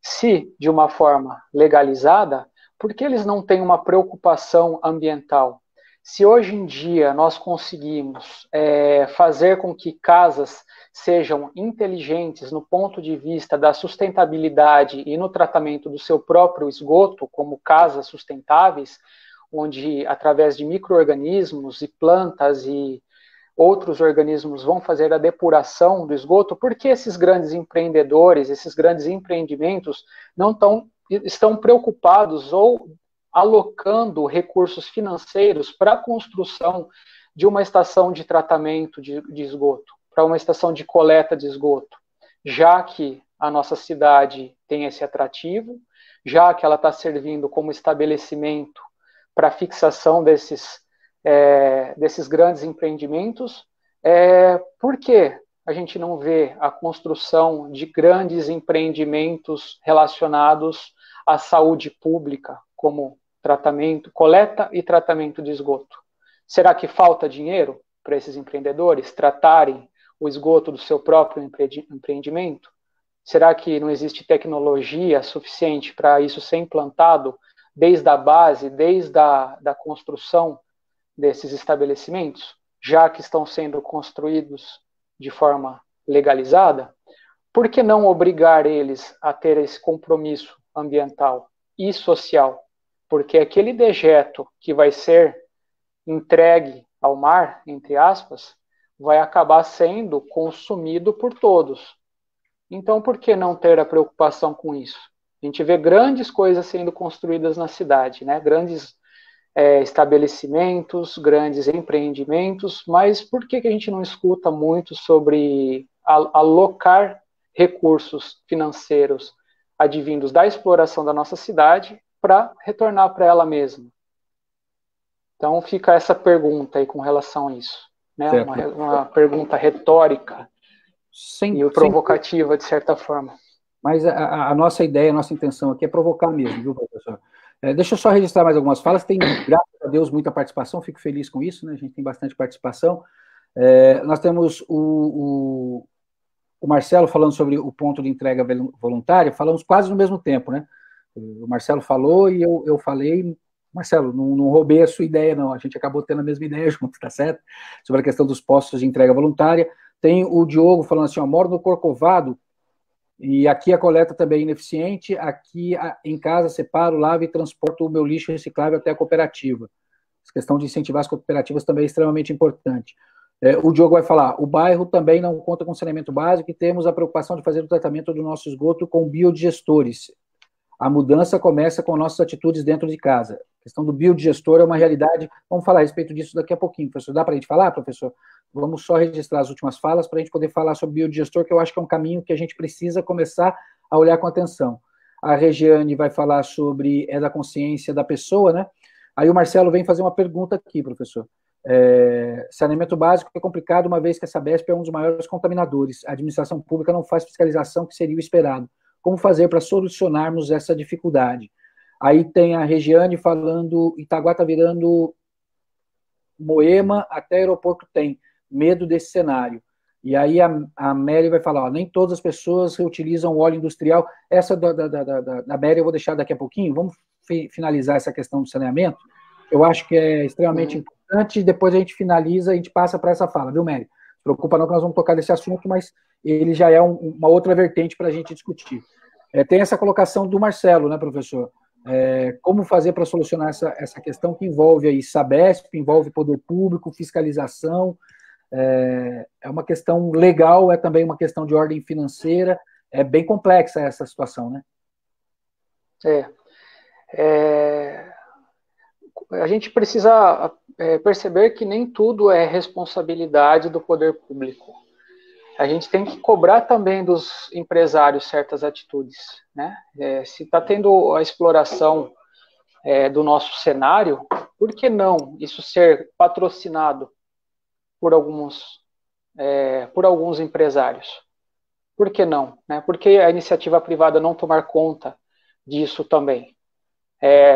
se de uma forma legalizada, por que eles não têm uma preocupação ambiental? Se hoje em dia nós conseguimos fazer com que casas sejam inteligentes no ponto de vista da sustentabilidade e no tratamento do seu próprio esgoto, como casas sustentáveis, onde através de micro-organismos e plantas e outros organismos vão fazer a depuração do esgoto, por que esses grandes empreendedores, esses grandes empreendimentos estão preocupados ou alocando recursos financeiros para a construção de uma estação de tratamento de esgoto, para uma estação de coleta de esgoto, já que a nossa cidade tem esse atrativo, já que ela está servindo como estabelecimento para a fixação desses grandes empreendimentos, por que a gente não vê a construção de grandes empreendimentos relacionados à saúde pública, como tratamento, coleta e tratamento de esgoto? Será que falta dinheiro para esses empreendedores tratarem o esgoto do seu próprio empreendimento? Será que não existe tecnologia suficiente para isso ser implantado desde a base, desde a construção desses estabelecimentos, já que estão sendo construídos de forma legalizada? Por que não obrigar eles a ter esse compromisso ambiental e social? Porque aquele dejeto que vai ser entregue ao mar, entre aspas, vai acabar sendo consumido por todos. Então, por que não ter a preocupação com isso? A gente vê grandes coisas sendo construídas na cidade, né? Grandes estabelecimentos, grandes empreendimentos, mas por que a gente não escuta muito sobre alocar recursos financeiros advindos da exploração da nossa cidade para retornar para ela mesma? Então fica essa pergunta aí com relação a isso, né? Uma pergunta retórica e provocativa, de certa forma. Mas a nossa ideia, a nossa intenção aqui é provocar mesmo, viu, professor? Deixa eu só registrar mais algumas falas. Tem, graças a Deus, muita participação, fico feliz com isso, né? A gente tem bastante participação. Nós temos o Marcelo falando sobre o ponto de entrega voluntária, falamos quase no mesmo tempo, né? O Marcelo falou e eu falei. Marcelo, não roubei a sua ideia, não. A gente acabou tendo a mesma ideia junto, tá certo? Sobre a questão dos postos de entrega voluntária. Tem o Diogo falando assim, ó, moro no Corcovado, e aqui a coleta também é ineficiente, aqui em casa separo, lavo e transporto o meu lixo reciclável até a cooperativa. Essa questão de incentivar as cooperativas também é extremamente importante. O Diogo vai falar, o bairro também não conta com saneamento básico e temos a preocupação de fazer o tratamento do nosso esgoto com biodigestores. A mudança começa com nossas atitudes dentro de casa. A questão do biodigestor é uma realidade. Vamos falar a respeito disso daqui a pouquinho, professor. Dá para a gente falar, professor? Vamos só registrar as últimas falas para a gente poder falar sobre biodigestor, que eu acho que é um caminho que a gente precisa começar a olhar com atenção. A Regiane vai falar sobre da consciência da pessoa, né? Aí o Marcelo vem fazer uma pergunta aqui, professor. Saneamento básico é complicado, uma vez que a Sabesp é um dos maiores contaminadores. A administração pública não faz fiscalização, que seria o esperado. Como fazer para solucionarmos essa dificuldade? Aí tem a Regiane falando, Itaguá está virando Moema, até aeroporto tem, medo desse cenário. E aí a Mary vai falar, ó, nem todas as pessoas reutilizam óleo industrial. Essa da Mary eu vou deixar daqui a pouquinho, vamos finalizar essa questão do saneamento, eu acho que é extremamente importante, e depois a gente finaliza, a gente passa para essa fala, viu, Mary? Não se preocupa não que nós vamos tocar nesse assunto, mas ele já é uma outra vertente para a gente discutir. Tem essa colocação do Marcelo, né, professor? Como fazer para solucionar essa questão que envolve aí Sabesp, envolve poder público, fiscalização, é uma questão legal, é também uma questão de ordem financeira, é bem complexa essa situação, né? A gente precisa perceber que nem tudo é responsabilidade do poder público. A gente tem que cobrar também dos empresários certas atitudes, né? Se está tendo a exploração do nosso cenário, por que não isso ser patrocinado por alguns empresários? Por que não? Né? Por que a iniciativa privada não tomar conta disso também?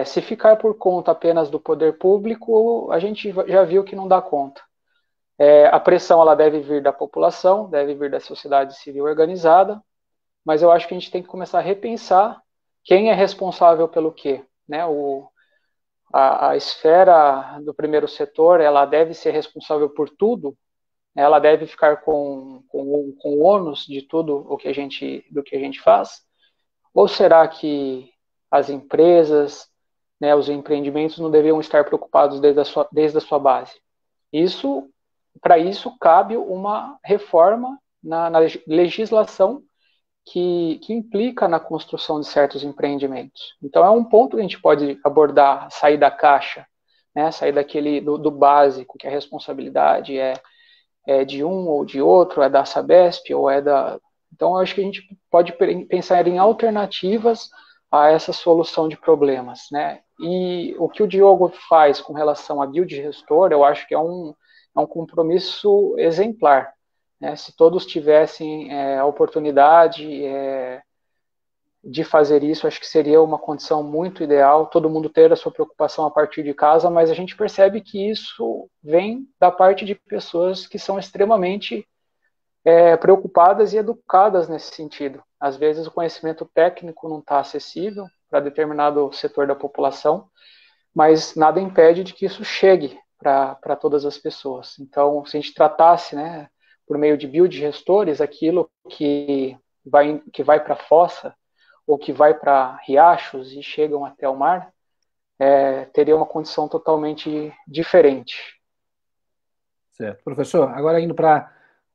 Se ficar por conta apenas do poder público, a gente já viu que não dá conta. A pressão ela deve vir da população, deve vir da sociedade civil organizada, mas eu acho que a gente tem que começar a repensar quem é responsável pelo quê, né? A esfera do primeiro setor, ela deve ser responsável por tudo, ela deve ficar com o ônus de tudo do que a gente faz, ou será que as empresas, né, os empreendimentos não deveriam estar preocupados desde a sua base? Isso para isso cabe uma reforma na legislação que implica na construção de certos empreendimentos. Então, é um ponto que a gente pode abordar, sair da caixa, né, sair do básico, que a responsabilidade é de um ou de outro, é da Sabesp ou é da... Então, eu acho que a gente pode pensar em alternativas a essa solução de problemas, né? E o que o Diogo faz com relação a biodigestor, eu acho que é um compromisso exemplar, né? Se todos tivessem a oportunidade de fazer isso, acho que seria uma condição muito ideal, todo mundo ter a sua preocupação a partir de casa, mas a gente percebe que isso vem da parte de pessoas que são extremamente preocupadas e educadas nesse sentido. Às vezes o conhecimento técnico não está acessível para determinado setor da população, mas nada impede de que isso chegue para todas as pessoas. Então, se a gente tratasse, né, por meio de biodigestores, aquilo que vai para a fossa, ou que vai para riachos e chegam até o mar, teria uma condição totalmente diferente. Certo. Professor, agora indo para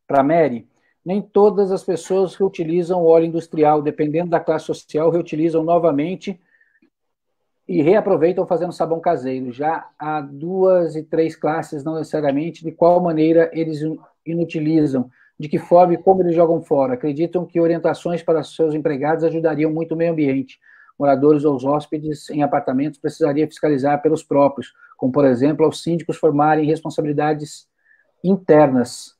a Mary, nem todas as pessoas reutilizam o óleo industrial, dependendo da classe social, reutilizam novamente e reaproveitam fazendo sabão caseiro. Já há 2 e 3 classes, não necessariamente, de qual maneira eles inutilizam, de que forma e como eles jogam fora. Acreditam que orientações para seus empregados ajudariam muito o meio ambiente. Moradores ou hóspedes em apartamentos precisariam fiscalizar pelos próprios, como, por exemplo, aos síndicos formarem responsabilidades internas.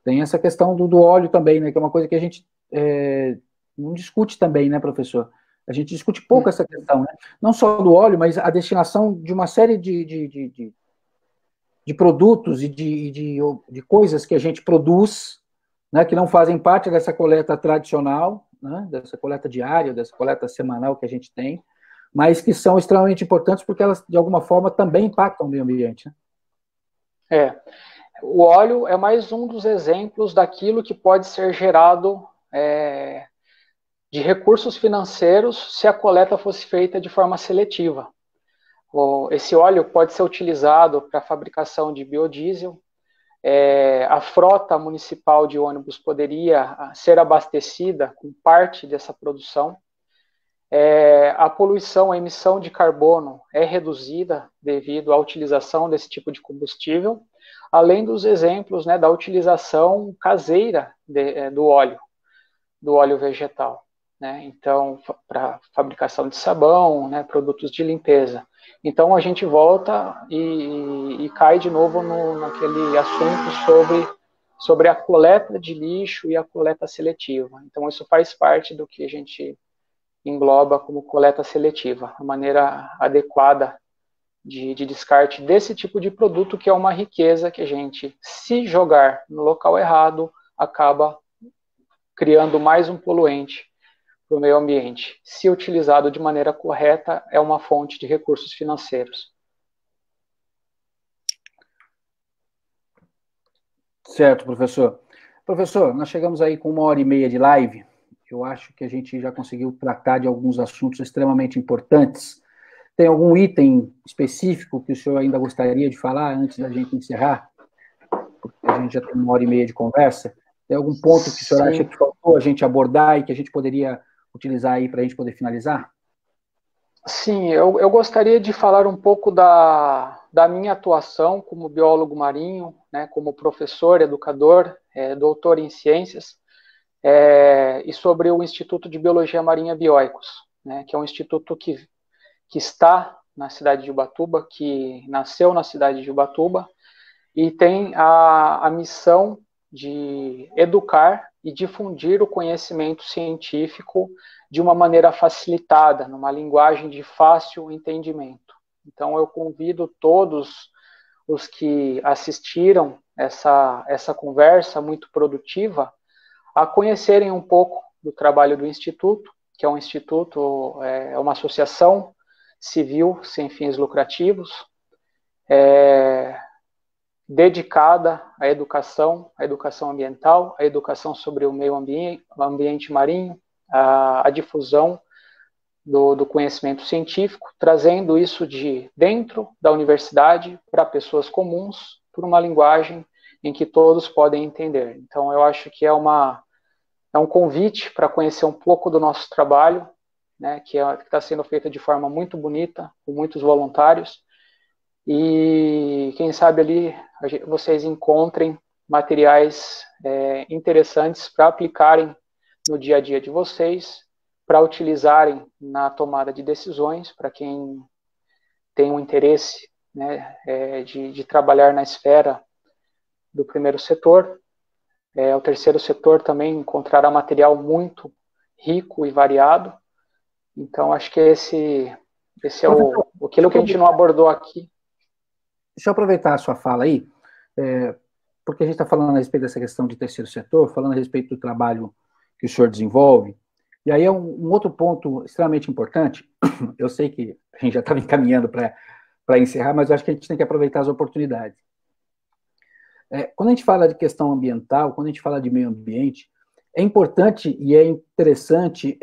Tem essa questão do óleo também, né, que é uma coisa que a gente não discute também, né, professor? A gente discute pouco essa questão, né? Não só do óleo, mas a destinação de uma série de produtos e de coisas que a gente produz, né, que não fazem parte dessa coleta tradicional, né, dessa coleta diária, dessa coleta semanal que a gente tem, mas que são extremamente importantes porque elas, de alguma forma, também impactam o meio ambiente. Né? O óleo é mais um dos exemplos daquilo que pode ser gerado de recursos financeiros se a coleta fosse feita de forma seletiva. Esse óleo pode ser utilizado para a fabricação de biodiesel, a frota municipal de ônibus poderia ser abastecida com parte dessa produção, a poluição, a emissão de carbono é reduzida devido à utilização desse tipo de combustível, além dos exemplos, né, da utilização caseira do óleo vegetal, né? Então, para fabricação de sabão, né, produtos de limpeza. Então, a gente volta e cai de novo naquele assunto sobre a coleta de lixo e a coleta seletiva. Então, isso faz parte do que a gente engloba como coleta seletiva, a maneira adequada de descarte desse tipo de produto, que é uma riqueza que a gente, se jogar no local errado, acaba criando mais um poluente para o meio ambiente. Se utilizado de maneira correta, é uma fonte de recursos financeiros. Certo, professor. Professor, nós chegamos aí com 1h30 de live. Eu acho que a gente já conseguiu tratar de alguns assuntos extremamente importantes. Tem algum item específico que o senhor ainda gostaria de falar antes da gente encerrar? Porque a gente já tem 1h30 de conversa. Tem algum ponto que o senhor acha que faltou a gente abordar e que a gente poderia utilizar aí para a gente poder finalizar? Sim, eu gostaria de falar um pouco da minha atuação como biólogo marinho, né, como professor, educador, doutor em ciências, e sobre o Instituto de Biologia Marinha Bioicos, né, que é um instituto que está na cidade de Ubatuba, que nasceu na cidade de Ubatuba, e tem a missão de educar e difundir o conhecimento científico de uma maneira facilitada, numa linguagem de fácil entendimento. Então, eu convido todos os que assistiram essa conversa muito produtiva a conhecerem um pouco do trabalho do Instituto, que é um instituto, é uma associação civil sem fins lucrativos, dedicada à educação ambiental, à educação sobre o meio ambiente marinho, à difusão do conhecimento científico, trazendo isso de dentro da universidade para pessoas comuns, por uma linguagem em que todos podem entender. Então, eu acho que é um convite para conhecer um pouco do nosso trabalho, né, que está sendo feito de forma muito bonita, com muitos voluntários, e quem sabe ali vocês encontrem materiais interessantes para aplicarem no dia a dia de vocês, para utilizarem na tomada de decisões, para quem tem um interesse, né, de trabalhar na esfera do primeiro setor. O terceiro setor também encontrará material muito rico e variado. Então, acho que esse é aquilo que a gente não abordou aqui. Deixa eu aproveitar a sua fala aí, porque a gente está falando a respeito dessa questão de terceiro setor, falando a respeito do trabalho que o senhor desenvolve, e aí é um outro ponto extremamente importante. Eu sei que a gente já estava encaminhando para encerrar, mas eu acho que a gente tem que aproveitar as oportunidades. Quando a gente fala de questão ambiental, quando a gente fala de meio ambiente, é importante e é interessante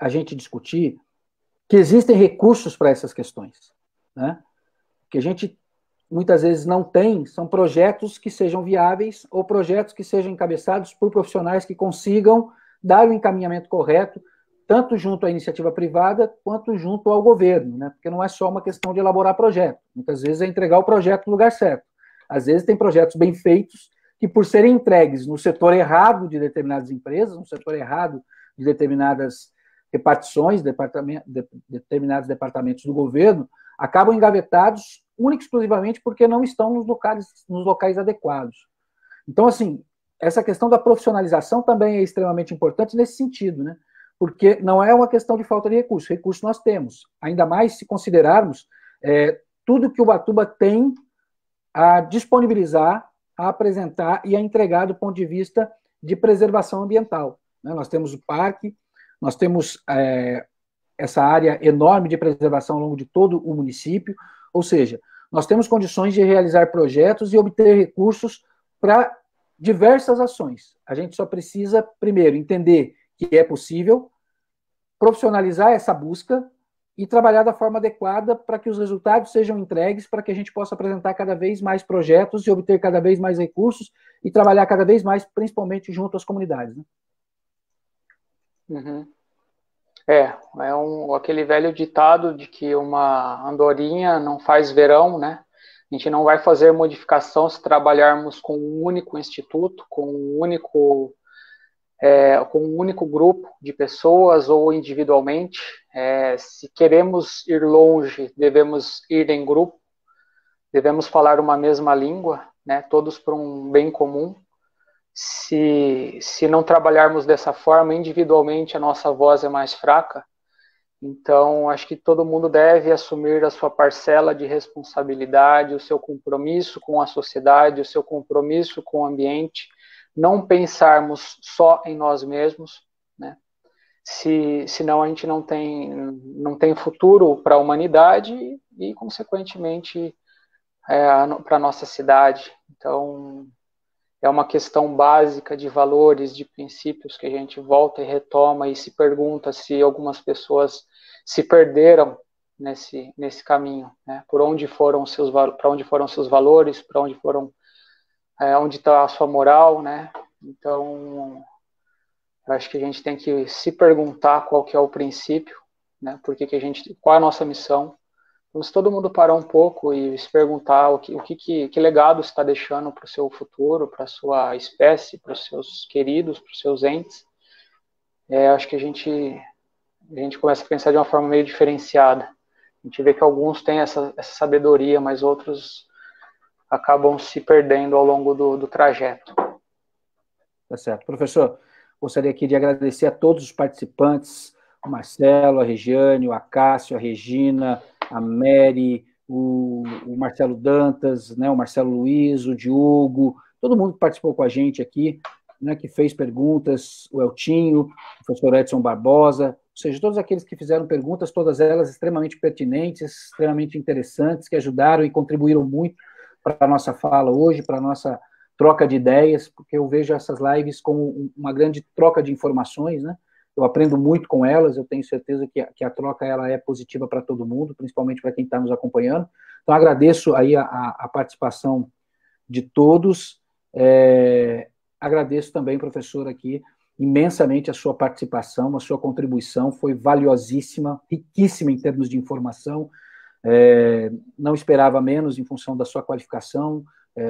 a gente discutir que existem recursos para essas questões, né? Que a gente muitas vezes não tem, são projetos que sejam viáveis ou projetos que sejam encabeçados por profissionais que consigam dar o encaminhamento correto, tanto junto à iniciativa privada quanto junto ao governo, né? Porque não é só uma questão de elaborar projeto, muitas vezes é entregar o projeto no lugar certo. Às vezes tem projetos bem feitos que, por serem entregues no setor errado de determinadas empresas, no setor errado de determinadas repartições, determinados departamentos do governo, acabam engavetados única e exclusivamente porque não estão nos locais adequados. Então, assim, essa questão da profissionalização também é extremamente importante nesse sentido, né? Porque não é uma questão de falta de recursos nós temos, ainda mais se considerarmos tudo que o Ubatuba tem a disponibilizar, a apresentar e a entregar do ponto de vista de preservação ambiental, né? Nós temos o parque, nós temos essa área enorme de preservação ao longo de todo o município, ou seja, nós temos condições de realizar projetos e obter recursos para diversas ações. A gente só precisa, primeiro, entender que é possível, profissionalizar essa busca e trabalhar da forma adequada para que os resultados sejam entregues, para que a gente possa apresentar cada vez mais projetos e obter cada vez mais recursos e trabalhar cada vez mais, principalmente junto às comunidades, né? Uhum. Aquele velho ditado de que uma andorinha não faz verão, né? A gente não vai fazer modificação se trabalharmos com um único instituto, com um único grupo de pessoas ou individualmente. Se queremos ir longe, devemos ir em grupo, devemos falar uma mesma língua, né? Todos para um bem comum. Se não trabalharmos dessa forma, individualmente a nossa voz é mais fraca. Então, acho que todo mundo deve assumir a sua parcela de responsabilidade, o seu compromisso com a sociedade, o seu compromisso com o ambiente, não pensarmos só em nós mesmos, né? Senão a gente não tem futuro para a humanidade e, consequentemente, para a nossa cidade. Então, é uma questão básica de valores, de princípios que a gente volta e retoma e se pergunta se algumas pessoas se perderam nesse caminho, né? Para onde foram seus valores, para onde foram, onde está a sua moral, né? Então, eu acho que a gente tem que se perguntar qual que é o princípio, né? Qual é a nossa missão. Então, se todo mundo parar um pouco e se perguntar que legado está deixando para o seu futuro, para a sua espécie, para os seus queridos, para os seus entes, acho que a gente começa a pensar de uma forma meio diferenciada. A gente vê que alguns têm essa sabedoria, mas outros acabam se perdendo ao longo do trajeto. Tá certo. Professor, gostaria aqui de agradecer a todos os participantes, o Marcelo, a Regiane, o Acácio, a Regina, a Mary, o Marcelo Dantas, né, o Marcelo Luiz, o Diogo, todo mundo que participou com a gente aqui, né, que fez perguntas, o Eltinho, o professor Edson Barbosa, ou seja, todos aqueles que fizeram perguntas, todas elas extremamente pertinentes, extremamente interessantes, que ajudaram e contribuíram muito para a nossa fala hoje, para a nossa troca de ideias, porque eu vejo essas lives como uma grande troca de informações, né? Eu aprendo muito com elas, eu tenho certeza que a troca ela é positiva para todo mundo, principalmente para quem está nos acompanhando. Então, agradeço aí a participação de todos. Agradeço também, professor, aqui, imensamente a sua participação, a sua contribuição, foi valiosíssima, riquíssima em termos de informação, não esperava menos em função da sua qualificação,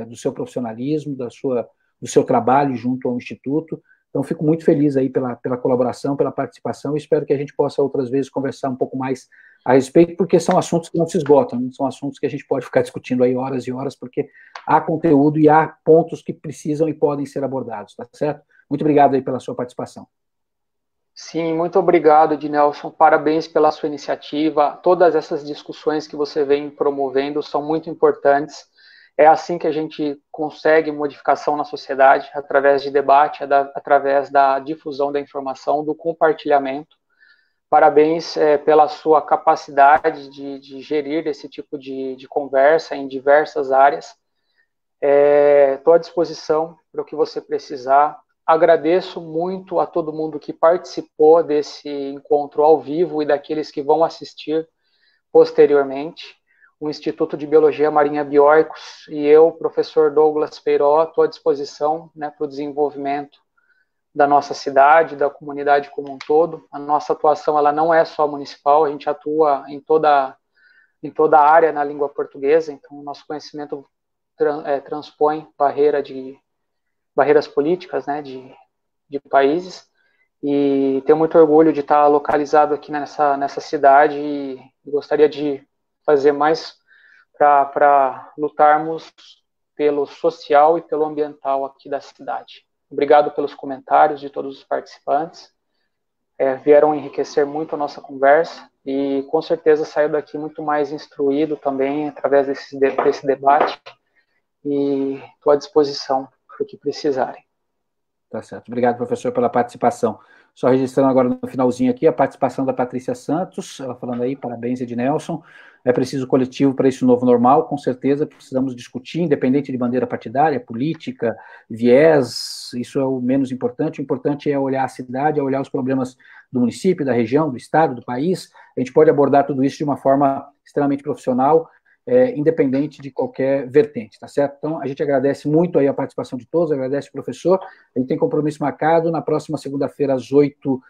do seu profissionalismo, do seu trabalho junto ao Instituto. Então, fico muito feliz aí pela colaboração, pela participação, e espero que a gente possa outras vezes conversar um pouco mais a respeito, porque são assuntos que não se esgotam, não são assuntos que a gente pode ficar discutindo aí horas e horas, porque há conteúdo e há pontos que precisam e podem ser abordados, tá certo? Muito obrigado aí pela sua participação. Sim, muito obrigado, Ednelson. Parabéns pela sua iniciativa. Todas essas discussões que você vem promovendo são muito importantes. É assim que a gente consegue modificação na sociedade, através de debate, através da difusão da informação, do compartilhamento. Parabéns pela sua capacidade de gerir esse tipo de conversa em diversas áreas. Estou à disposição para o que você precisar. Agradeço muito a todo mundo que participou desse encontro ao vivo e daqueles que vão assistir posteriormente. O Instituto de Biologia Marinha Bioicos e eu, professor Douglas Peiró, estou à disposição, né, para o desenvolvimento da nossa cidade, da comunidade como um todo. A nossa atuação ela não é só municipal, a gente atua em toda a área na língua portuguesa, então o nosso conhecimento transpõe barreiras políticas, né, de países, e tenho muito orgulho de estar localizado aqui nessa cidade e gostaria de fazer mais para lutarmos pelo social e pelo ambiental aqui da cidade. Obrigado pelos comentários de todos os participantes, vieram enriquecer muito a nossa conversa e com certeza saio daqui muito mais instruído também através desse debate e estou à disposição para o que precisarem. Tá certo. Obrigado, professor, pela participação. Só registrando agora no finalzinho aqui a participação da Patrícia Santos, ela falando aí, parabéns, Ednelson. É preciso coletivo para esse novo normal, com certeza precisamos discutir, independente de bandeira partidária, política, viés, isso é o menos importante. O importante é olhar a cidade, é olhar os problemas do município, da região, do estado, do país. A gente pode abordar tudo isso de uma forma extremamente profissional, independente de qualquer vertente, tá certo? Então, a gente agradece muito aí a participação de todos, agradece o professor, a gente tem compromisso marcado na próxima segunda-feira, às 8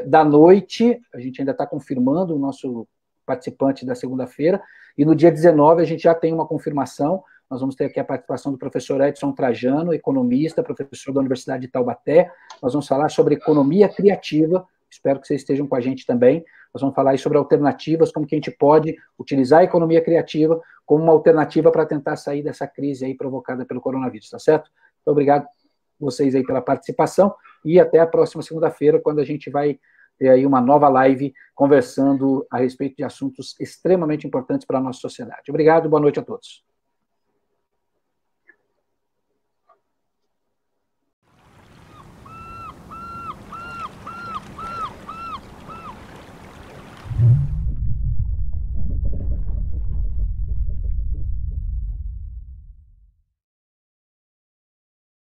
da noite, a gente ainda está confirmando o nosso participante da segunda-feira, e no dia 19 a gente já tem uma confirmação, nós vamos ter aqui a participação do professor Edson Trajano, economista, professor da Universidade de Taubaté, nós vamos falar sobre economia criativa, espero que vocês estejam com a gente também. Nós vamos falar aí sobre alternativas, como que a gente pode utilizar a economia criativa como uma alternativa para tentar sair dessa crise aí provocada pelo coronavírus, tá certo? Então, obrigado vocês aí pela participação e até a próxima segunda-feira, quando a gente vai ter aí uma nova live conversando a respeito de assuntos extremamente importantes para a nossa sociedade. Obrigado, boa noite a todos.